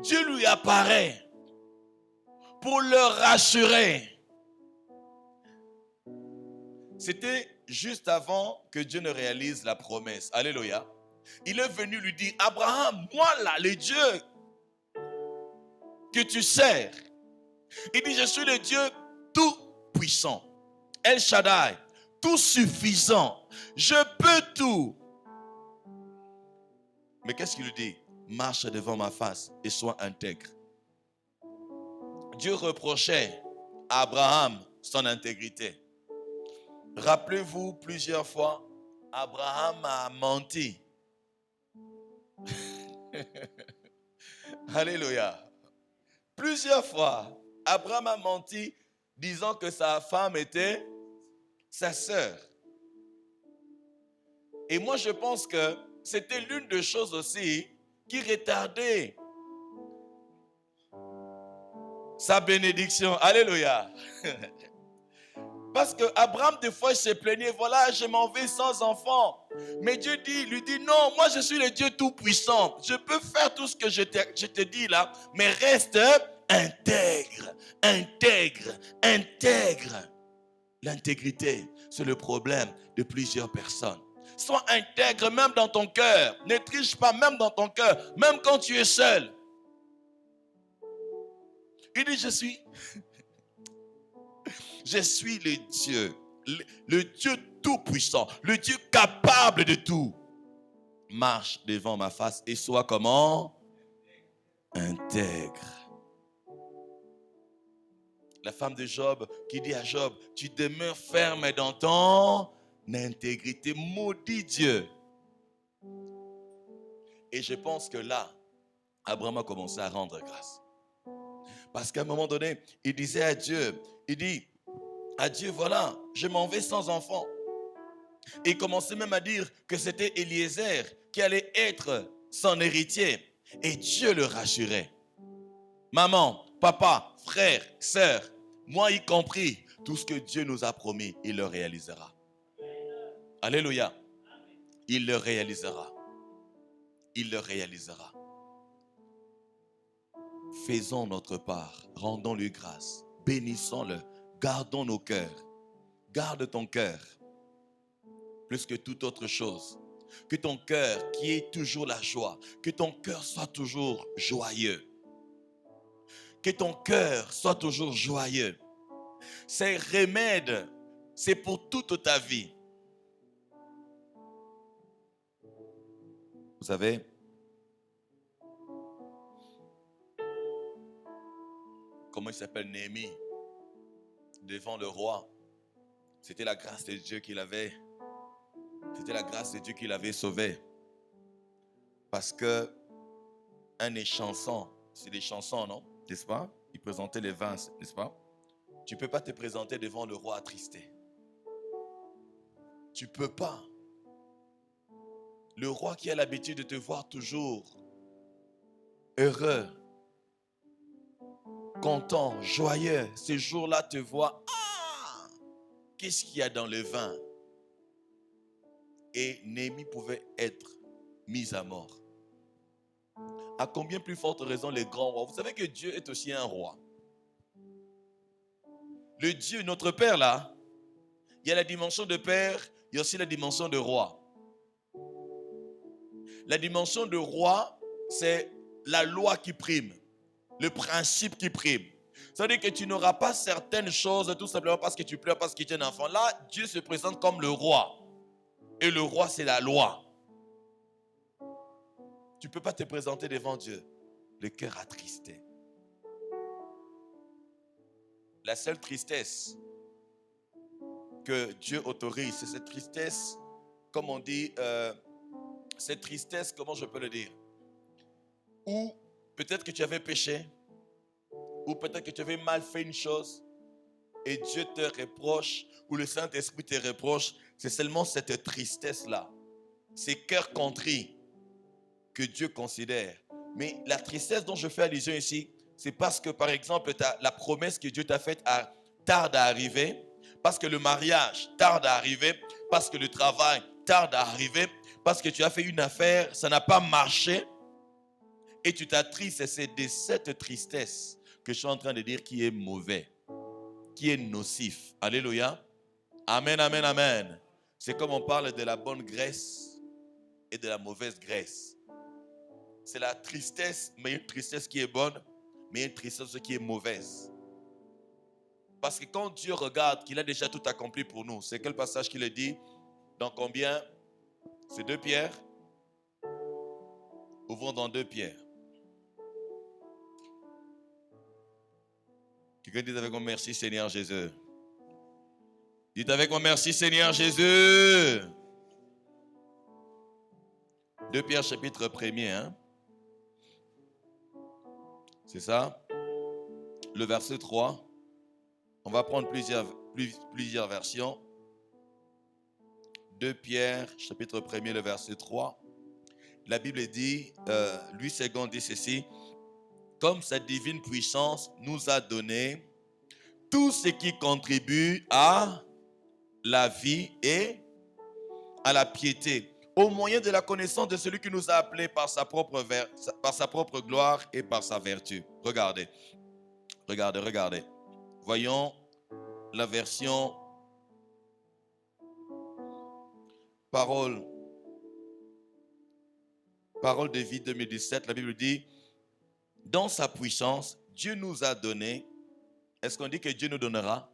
Dieu lui apparaît pour le rassurer. C'était juste avant que Dieu ne réalise la promesse. Alléluia. Il est venu lui dire, Abraham, moi là, le Dieu que tu sers. Il dit, je suis le Dieu tout-puissant. El Shaddai, tout suffisant. Je peux tout. Mais qu'est-ce qu'il lui dit? Marche devant ma face et sois intègre. Dieu reprochait à Abraham son intégrité. Rappelez-vous, plusieurs fois, Abraham a menti. Alléluia. Plusieurs fois, Abraham a menti disant que sa femme était sa sœur. Et moi, je pense que c'était l'une des choses aussi qui retardait sa bénédiction. Alléluia. Parce que Abraham, des fois, il se plaignait, voilà, je m'en vais sans enfant. Mais Dieu lui dit, non, moi je suis le Dieu tout-puissant. Je peux faire tout ce que je te dis là, mais reste intègre. L'intégrité, c'est le problème de plusieurs personnes. Sois intègre même dans ton cœur. Ne triche pas même dans ton cœur, même quand tu es seul. Il dit, je suis le Dieu tout-puissant, le Dieu capable de tout. Marche devant ma face et sois comment? Intègre. La femme de Job qui dit à Job, tu demeures ferme dans ton intégrité, maudit Dieu. Et je pense que là, Abraham a commencé à rendre grâce. Parce qu'à un moment donné, il disait à Dieu, il dit à Dieu, voilà, je m'en vais sans enfant. Et il commençait même à dire que c'était Eliezer qui allait être son héritier. Et Dieu le rassurait. Maman, papa, frère, sœur, moi y compris, tout ce que Dieu nous a promis, il le réalisera. Alléluia. Il le réalisera. Il le réalisera. Faisons notre part, rendons-lui grâce, bénissons-le, gardons nos cœurs. Garde ton cœur plus que toute autre chose. Que ton cœur qui est toujours la joie, que ton cœur soit toujours joyeux. Que ton cœur soit toujours joyeux. C'est remède, c'est pour toute ta vie. Vous savez, comment il s'appelle, Néhémie, devant le roi, c'était la grâce de Dieu qu'il avait. C'était la grâce de Dieu qui l'avait sauvé. Parce que un échanson, c'est des chansons, non? N'est-ce pas? Il présentait les vins, n'est-ce pas? Tu ne peux pas te présenter devant le roi attristé. Tu ne peux pas. Le roi qui a l'habitude de te voir toujours heureux, content, joyeux, ce jour-là te voit, ah, qu'est-ce qu'il y a dans le vin? Et Néhémie pouvait être mis à mort. À combien plus forte raison les grands rois? Vous savez que Dieu est aussi un roi. Le Dieu, notre Père là, il y a la dimension de Père, il y a aussi la dimension de roi. La dimension de roi, c'est la loi qui prime, le principe qui prime. Ça veut dire que tu n'auras pas certaines choses tout simplement parce que tu pleures, parce que tu es un enfant. Là, Dieu se présente comme le roi. Et le roi, c'est la loi. Tu ne peux pas te présenter devant Dieu, le cœur attristé. La seule tristesse que Dieu autorise, c'est cette tristesse, comme on dit, cette tristesse, comment je peux le dire? Ou peut-être que tu avais péché, ou peut-être que tu avais mal fait une chose, et Dieu te reproche, ou le Saint-Esprit te reproche, c'est seulement cette tristesse-là, ces cœurs contrits que Dieu considère. Mais la tristesse dont je fais allusion ici, c'est parce que, par exemple, la promesse que Dieu t'a faite tarde à arriver, parce que le mariage tarde à arriver, parce que le travail tarde à arriver, parce que tu as fait une affaire, ça n'a pas marché, et tu t'attristes, et c'est de cette tristesse que je suis en train de dire qui est mauvais, qui est nocif. Alléluia. Amen, amen, amen. C'est comme on parle de la bonne graisse et de la mauvaise graisse. C'est la tristesse, mais une tristesse qui est bonne, mais une tristesse qui est mauvaise. Parce que quand Dieu regarde qu'il a déjà tout accompli pour nous, c'est quel passage qu'il a dit? Dans combien? C'est 2 Pierre. Ouvrons dans 2 Pierre. Quelqu'un dit avec moi merci Seigneur Jésus. Dites avec moi merci Seigneur Jésus. 2 Pierre chapitre 1er. Hein? C'est ça? Le verset 3. On va prendre plusieurs versions. 2 Pierre chapitre 1er, le verset 3. La Bible dit, Louis II dit ceci: comme sa divine puissance nous a donné tout ce qui contribue à la vie et à la piété, au moyen de la connaissance de celui qui nous a appelés par sa propre gloire et par sa vertu. Regardez. Voyons la version Parole de vie 2017. La Bible dit, dans sa puissance, Dieu nous a donné. Est-ce qu'on dit que Dieu nous donnera?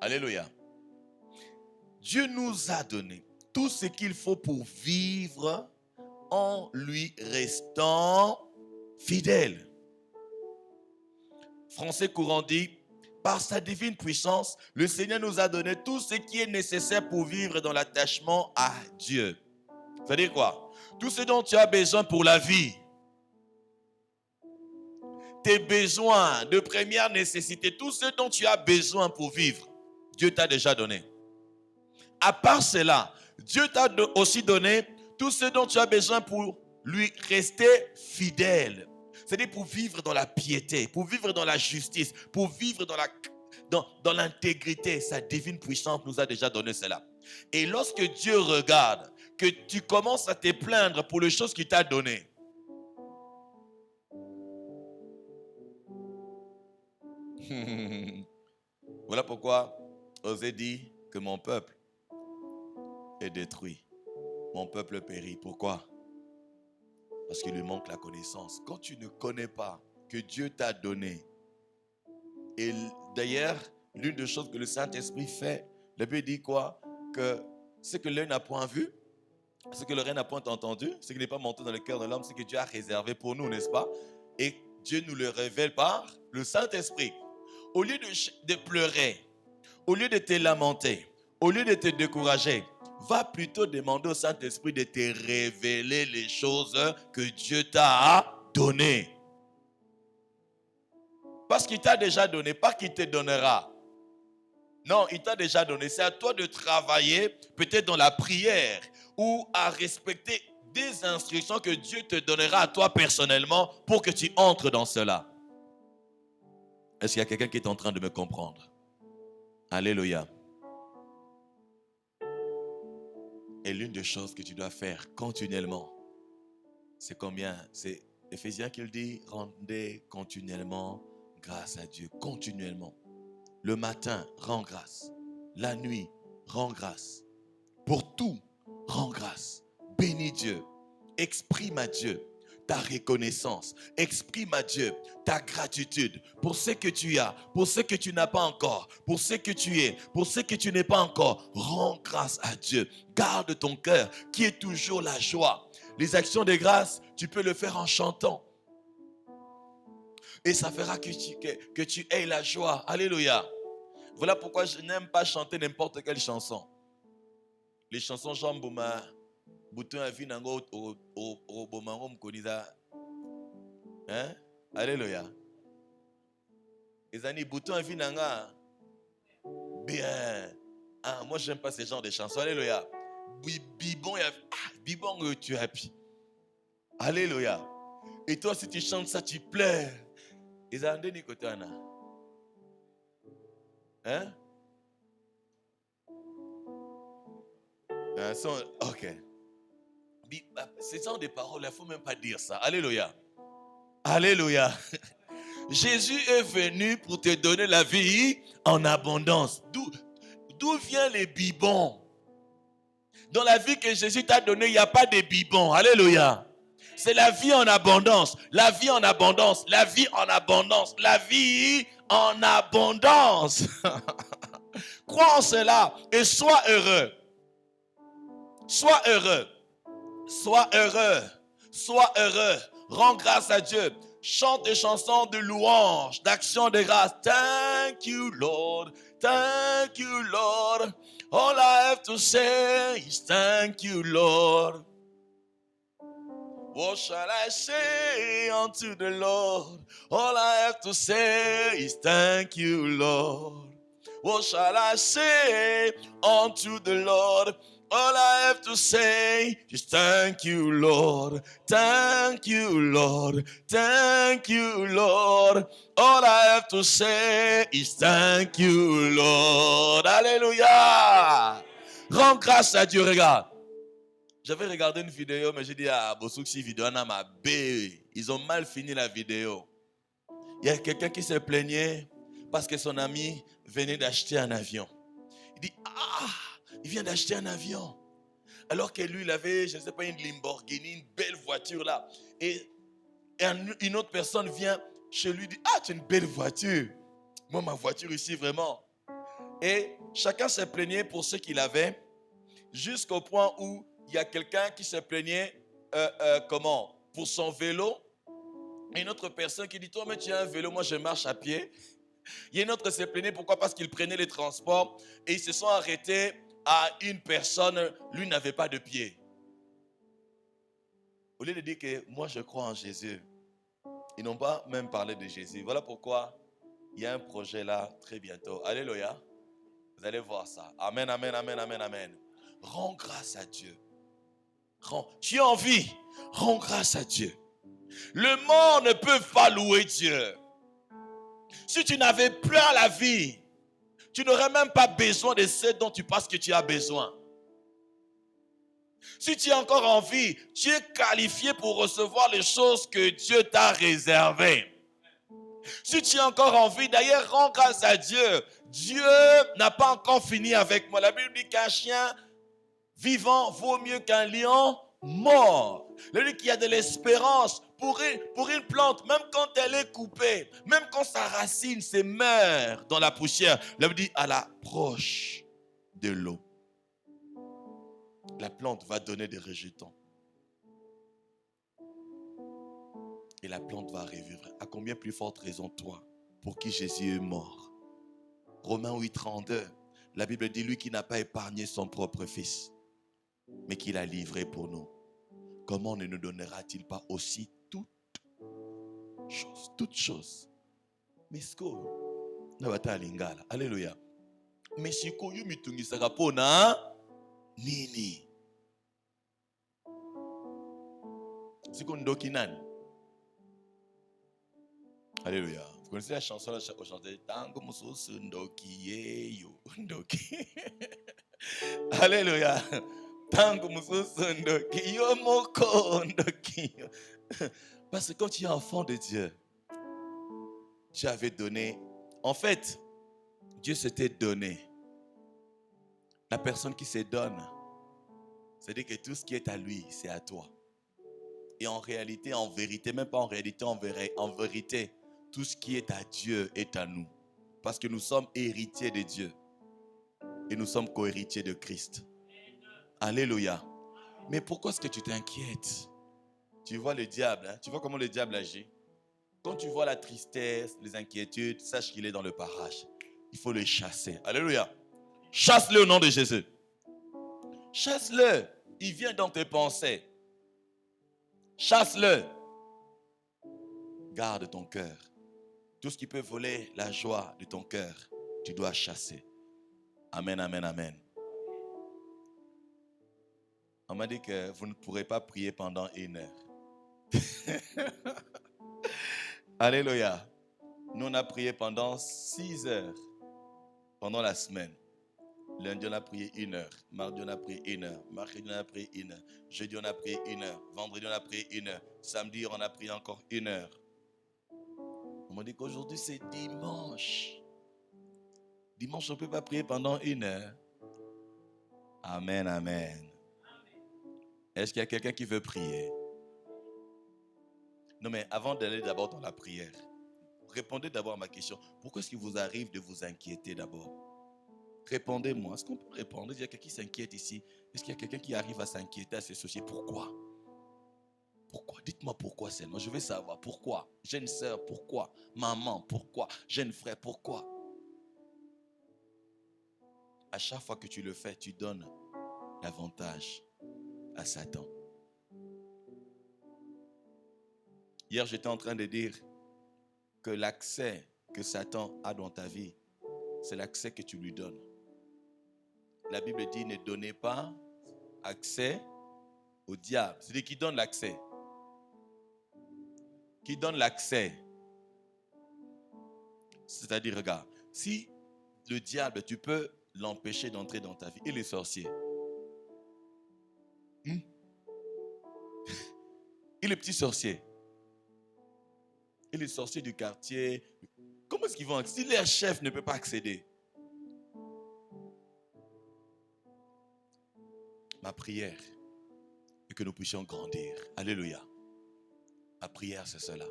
Alléluia. Dieu nous a donné tout ce qu'il faut pour vivre en lui restant fidèle. Français courant dit, par sa divine puissance, le Seigneur nous a donné tout ce qui est nécessaire pour vivre dans l'attachement à Dieu. C'est-à-dire quoi? Tout ce dont tu as besoin pour la vie. Tes besoins de première nécessité, tout ce dont tu as besoin pour vivre, Dieu t'a déjà donné. À part cela, Dieu t'a aussi donné tout ce dont tu as besoin pour lui rester fidèle. C'est-à-dire pour vivre dans la piété, pour vivre dans la justice, pour vivre dans l'intégrité. Sa divine puissance nous a déjà donné cela. Et lorsque Dieu regarde que tu commences à te plaindre pour les choses qu'il t'a données, voilà pourquoi Osée dit que mon peuple est détruit. Mon peuple périt. Pourquoi? Parce qu'il lui manque la connaissance. Quand tu ne connais pas que Dieu t'a donné, et d'ailleurs, l'une des choses que le Saint-Esprit fait, la Bible dit quoi? Que ce que l'œil n'a point vu, ce que l'oreille n'a point entendu, ce qui n'est pas monté dans le cœur de l'homme, ce que Dieu a réservé pour nous, n'est-ce pas? Et Dieu nous le révèle par le Saint-Esprit. Au lieu de pleurer, au lieu de te lamenter, au lieu de te décourager, va plutôt demander au Saint-Esprit de te révéler les choses que Dieu t'a données. Parce qu'il t'a déjà donné, pas qu'il te donnera. Non, il t'a déjà donné. C'est à toi de travailler, peut-être dans la prière, ou à respecter des instructions que Dieu te donnera à toi personnellement pour que tu entres dans cela. Est-ce qu'il y a quelqu'un qui est en train de me comprendre? Alléluia. Et l'une des choses que tu dois faire continuellement, c'est combien? C'est Éphésiens qui le dit, rendez continuellement grâce à Dieu. Continuellement. Le matin, rends grâce. La nuit, rends grâce. Pour tout, rends grâce. Bénis Dieu. Exprime à Dieu ta reconnaissance. Exprime à Dieu ta gratitude pour ce que tu as, pour ce que tu n'as pas encore, pour ce que tu es, pour ce que tu n'es pas encore. Rends grâce à Dieu. Garde ton cœur qui est toujours la joie. Les actions de grâce, tu peux le faire en chantant. Et ça fera que tu aies la joie. Alléluia. Voilà pourquoi je n'aime pas chanter n'importe quelle chanson. Les chansons Jean Bouma, Bouton a vu nango au Bomango Mkonida. Hein? Alléluia. Les amis, Bouton a vu nanga. Bien. Ah, moi, j'aime pas ce genre de chansons. Alléluia. Bibon, tu as pu. Alléluia. Et toi, si tu chantes ça, tu pleures. Les amis, Nikotana. Hein? Ok. Ce genre de paroles, il ne faut même pas dire ça. Alléluia. Alléluia. Jésus est venu pour te donner la vie en abondance. D'où viennent les bibons? Dans la vie que Jésus t'a donnée, il n'y a pas de bibons. Alléluia. C'est la vie en abondance. La vie en abondance. La vie en abondance. La vie en abondance. Crois en cela et sois heureux. Sois heureux. Sois heureux. Sois heureux. Rends grâce à Dieu. Chante des chansons de louange, d'action de grâce. Thank you, Lord. Thank you, Lord. All I have to say is thank you, Lord. What shall I say unto the Lord? All I have to say is thank you, Lord. What shall I say unto the Lord? All I have to say is thank you, Lord. Thank you, Lord. Thank you, Lord. All I have to say is thank you, Lord. Alléluia. Rends grâce à Dieu, regarde. J'avais regardé une vidéo, mais j'ai dit, Bosuksi vidéo, ils ont mal fini la vidéo. Il y a quelqu'un qui se plaignait parce que son ami venait d'acheter un avion. Il dit, il vient d'acheter un avion. Alors que lui, il avait, je ne sais pas, une Lamborghini, une belle voiture là. Et une autre personne vient chez lui et dit, tu as une belle voiture. Moi, ma voiture ici, vraiment. Et chacun se plaignait pour ce qu'il avait, jusqu'au point où il y a quelqu'un qui se plaignait, pour son vélo. Et une autre personne qui dit, toi, mais tu as un vélo, moi, je marche à pied. Il y a une autre qui s'est plaigné. Pourquoi? Parce qu'ils prenaient les transports et ils se sont arrêtés à une personne. Lui n'avait pas de pied. Au lieu de dire que moi je crois en Jésus, ils n'ont pas même parlé de Jésus. Voilà pourquoi il y a un projet là très bientôt. Alléluia. Vous allez voir ça. Amen, amen, amen, amen, amen. Rends grâce à Dieu. Tu as envie. Rends grâce à Dieu. Le monde ne peut pas louer Dieu. Si tu n'avais plus à la vie, tu n'aurais même pas besoin de ce dont tu penses que tu as besoin. Si tu as encore envie, tu es qualifié pour recevoir les choses que Dieu t'a réservées. Si tu as encore envie, d'ailleurs, rends grâce à Dieu. Dieu n'a pas encore fini avec moi. La Bible dit qu'un chien vivant vaut mieux qu'un lion mort. La Bible dit qu'il y a de l'espérance pour une plante, même quand elle est coupée, même quand sa racine se meurt dans la poussière. La Bible dit à l'approche de l'eau, la plante va donner des rejetons. Et la plante va revivre. À combien plus forte raison toi, pour qui Jésus est mort? Romains 8, 32. La Bible dit, lui qui n'a pas épargné son propre fils, mais qui l'a livré pour nous, comment ne nous donnera-t-il pas aussi toutes choses? Misko, nabata lingala. Alléluia. Mais siko yu mitungisaka pona nini? Siko ndoki nani? Alléluia. Vous connaissez la chanson là, on chantait Tango mususu ndoki yeyo ndoki. Alléluia. Tango mususu ndoki yo moko ndoki. Parce que quand tu es enfant de Dieu, tu avais donné. En fait, Dieu s'était donné. La personne qui se donne, c'est-à-dire que tout ce qui est à lui, c'est à toi. Et en réalité, en vérité, même pas en réalité, en vérité, tout ce qui est à Dieu est à nous. Parce que nous sommes héritiers de Dieu. Et nous sommes co-héritiers de Christ. Alléluia. Mais pourquoi est-ce que tu t'inquiètes? Tu vois le diable, hein? Tu vois comment le diable agit? Quand tu vois la tristesse, les inquiétudes, sache qu'il est dans le parage. Il faut le chasser. Alléluia. Chasse-le au nom de Jésus. Chasse-le. Il vient dans tes pensées. Chasse-le. Garde ton cœur. Tout ce qui peut voler la joie de ton cœur, tu dois chasser. Amen, amen, amen. On m'a dit que vous ne pourrez pas prier pendant 1 heure. Alléluia. Nous, on a prié pendant 6 heures pendant la semaine. Lundi, on a prié 1 heure. Mardi, on a prié 1 heure. Mercredi, on a prié 1 heure. Jeudi, on a prié 1 heure. Vendredi, on a prié 1 heure. Samedi, on a prié encore 1 heure. On m'a dit qu'aujourd'hui, c'est dimanche. Dimanche, on ne peut pas prier pendant 1 heure. Amen, amen. Est-ce qu'il y a quelqu'un qui veut prier? Non, mais avant d'aller d'abord dans la prière, répondez d'abord à ma question. Pourquoi est-ce qu'il vous arrive de vous inquiéter d'abord? Répondez-moi. Est-ce qu'on peut répondre? Il y a quelqu'un qui s'inquiète ici. Est-ce qu'il y a quelqu'un qui arrive à s'inquiéter, à se soucier? Pourquoi? Pourquoi? Dites-moi pourquoi seulement. Je veux savoir pourquoi. Jeune sœur, pourquoi? Maman, pourquoi? Jeune frère, pourquoi? À chaque fois que tu le fais, tu donnes l'avantage à Satan. Hier, j'étais en train de dire que l'accès que Satan a dans ta vie, c'est l'accès que tu lui donnes. La Bible dit ne donnez pas accès au diable. C'est-à-dire qui donne l'accès. Qui donne l'accès. C'est-à-dire, regarde, si le diable, tu peux l'empêcher d'entrer dans ta vie, et les sorciers, et les petits sorciers, et les sorciers du quartier, comment est-ce qu'ils vont accéder? Si leur chef ne peut pas accéder. Ma prière est que nous puissions grandir. Alléluia. Ma prière, c'est cela.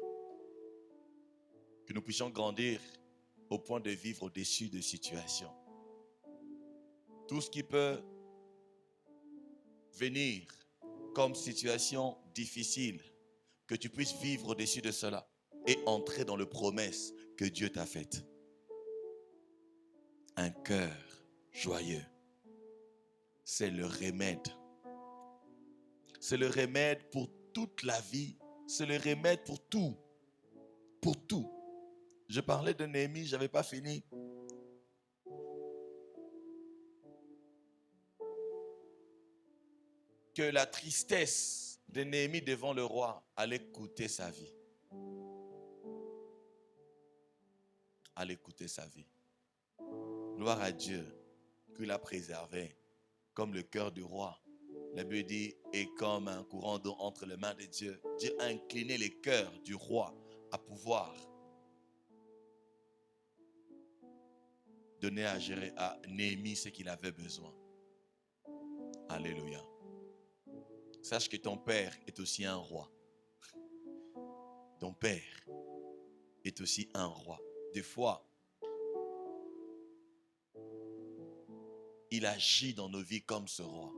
Que nous puissions grandir au point de vivre au-dessus de situations. Tout ce qui peut venir comme situation difficile, que tu puisses vivre au-dessus de cela et entrer dans les promesses que Dieu t'a faites. Un cœur joyeux, c'est le remède. C'est le remède pour toute la vie. C'est le remède pour tout. Pour tout. Je parlais de Néhémie, je n'avais pas fini. Que la tristesse de Néhémie devant le roi allait coûter sa vie. Allait coûter sa vie. Gloire à Dieu qu'il a préservé comme le cœur du roi. La Bible dit, et comme un courant d'eau entre les mains de Dieu, Dieu a incliné les cœurs du roi à pouvoir donner à Néhémie ce qu'il avait besoin. Alléluia. Sache que ton père est aussi un roi. Ton père est aussi un roi. Des fois, il agit dans nos vies comme ce roi.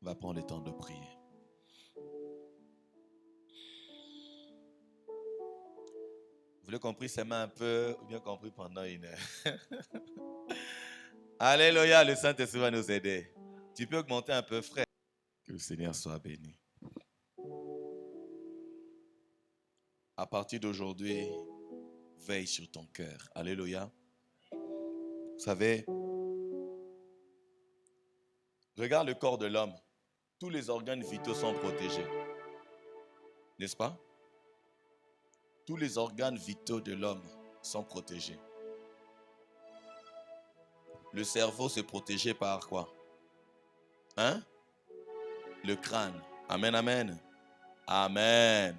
On va prendre le temps de prier. Vous l'avez compris, ça m'a un peu bien compris pendant une heure. Alléluia, le Saint-Esprit va nous aider. Tu peux augmenter un peu, frère. Que le Seigneur soit béni. À partir d'aujourd'hui, veille sur ton cœur. Alléluia. Vous savez, regarde le corps de l'homme. Tous les organes vitaux sont protégés. N'est-ce pas? Tous les organes vitaux de l'homme sont protégés. Le cerveau, c'est protégé par quoi? Hein? Le crâne. Amen, amen. Amen.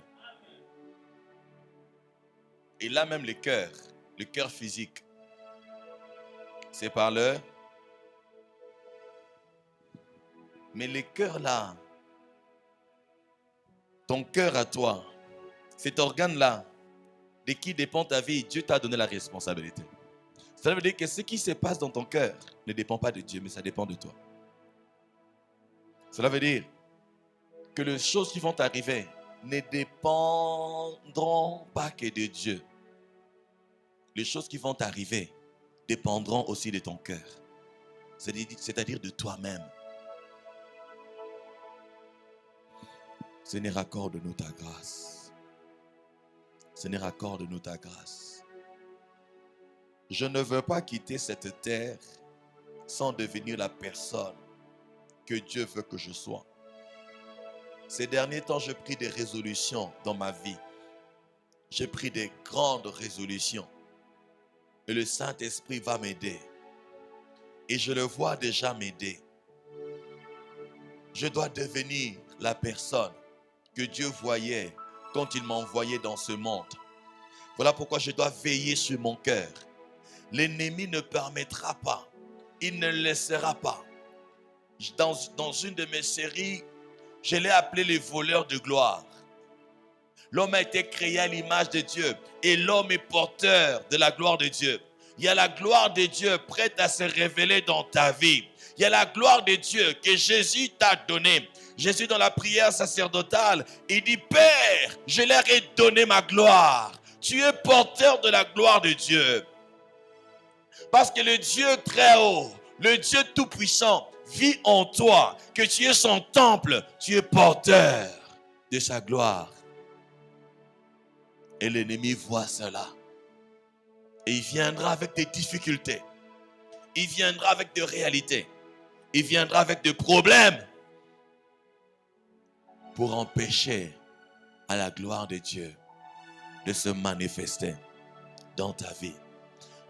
Et là même le cœur physique. C'est par le... Mais le cœur là, ton cœur à toi, cet organe-là, de qui dépend ta vie, Dieu t'a donné la responsabilité. Ça veut dire que ce qui se passe dans ton cœur ne dépend pas de Dieu, mais ça dépend de toi. Cela veut dire que les choses qui vont t'arriver ne dépendront pas que de Dieu. Les choses qui vont t'arriver dépendront aussi de ton cœur. C'est-à-dire de toi-même. Seigneur, accorde-nous ta grâce. Seigneur, accorde-nous ta grâce. Je ne veux pas quitter cette terre sans devenir la personne que Dieu veut que je sois. Ces derniers temps, j'ai pris des résolutions dans ma vie. J'ai pris des grandes résolutions. Et le Saint-Esprit va m'aider. Et je le vois déjà m'aider. Je dois devenir la personne que Dieu voyait quand il m'envoyait dans ce monde. Voilà pourquoi je dois veiller sur mon cœur. L'ennemi ne permettra pas, il ne laissera pas. Dans une de mes séries, je l'ai appelé les voleurs de gloire. L'homme a été créé à l'image de Dieu et l'homme est porteur de la gloire de Dieu. Il y a la gloire de Dieu prête à se révéler dans ta vie. Il y a la gloire de Dieu que Jésus t'a donnée. Jésus, dans la prière sacerdotale, il dit, Père, je leur ai donné ma gloire. Tu es porteur de la gloire de Dieu. Parce que le Dieu très haut, le Dieu tout-puissant, vit en toi, que tu es son temple, tu es porteur de sa gloire. Et l'ennemi voit cela. Et il viendra avec des difficultés. Il viendra avec des réalités. Il viendra avec des problèmes pour empêcher à la gloire de Dieu de se manifester dans ta vie.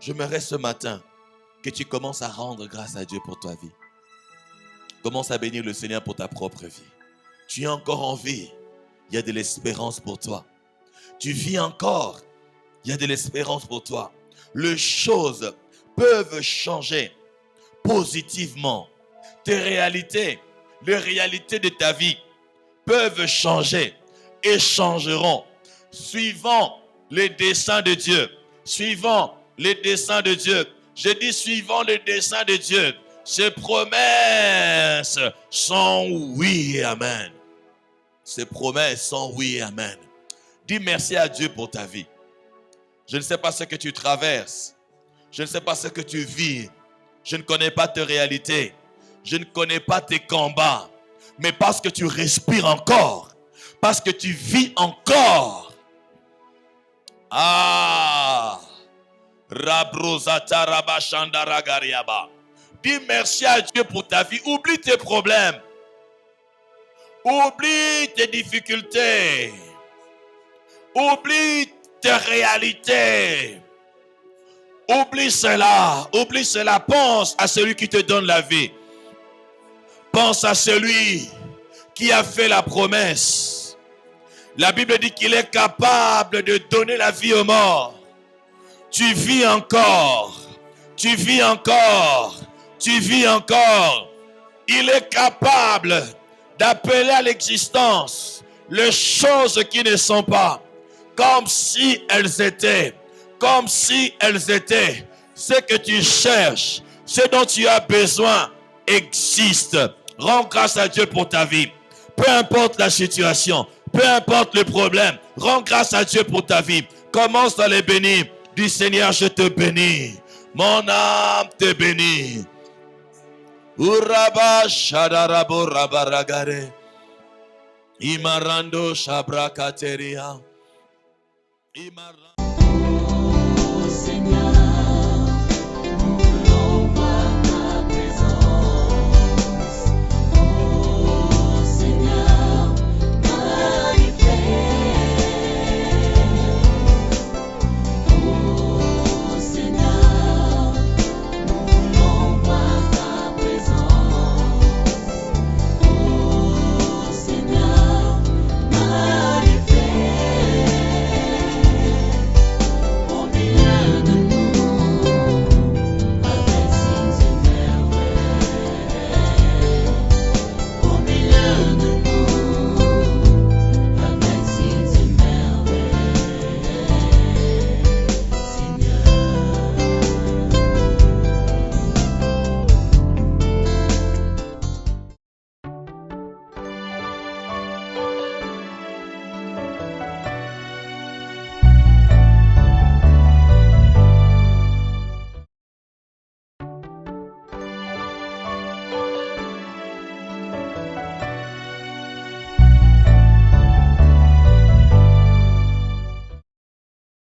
J'aimerais ce matin que tu commences à rendre grâce à Dieu pour ta vie. Commence à bénir le Seigneur pour ta propre vie. Tu es encore en vie. Il y a de l'espérance pour toi. Tu vis encore. Il y a de l'espérance pour toi. Les choses peuvent changer positivement. Tes réalités, les réalités de ta vie peuvent changer et changeront suivant les desseins de Dieu. Suivant les desseins de Dieu. Je dis suivant les desseins de Dieu. Ses promesses sont oui et amen. Ses promesses sont oui et amen. Dis merci à Dieu pour ta vie. Je ne sais pas ce que tu traverses. Je ne sais pas ce que tu vis. Je ne connais pas tes réalités. Je ne connais pas tes combats. Mais parce que tu respires encore, parce que tu vis encore. Ah! Dis merci à Dieu pour ta vie. Oublie tes problèmes. Oublie tes difficultés. Oublie tes réalités. Oublie cela. Oublie cela. Pense à celui qui te donne la vie. Pense à celui qui a fait la promesse. La Bible dit qu'il est capable de donner la vie aux morts. Tu vis encore. Tu vis encore. Tu vis encore. Il est capable d'appeler à l'existence les choses qui ne sont pas, comme si elles étaient. Comme si elles étaient. Ce que tu cherches, ce dont tu as besoin, existe. Rends grâce à Dieu pour ta vie. Peu importe la situation, peu importe le problème, rends grâce à Dieu pour ta vie. Commence à les bénir. Dis Seigneur, je te bénis. Mon âme te bénit. Uraba shadarabo rabaragare. Imarando shabrakateria. Imarando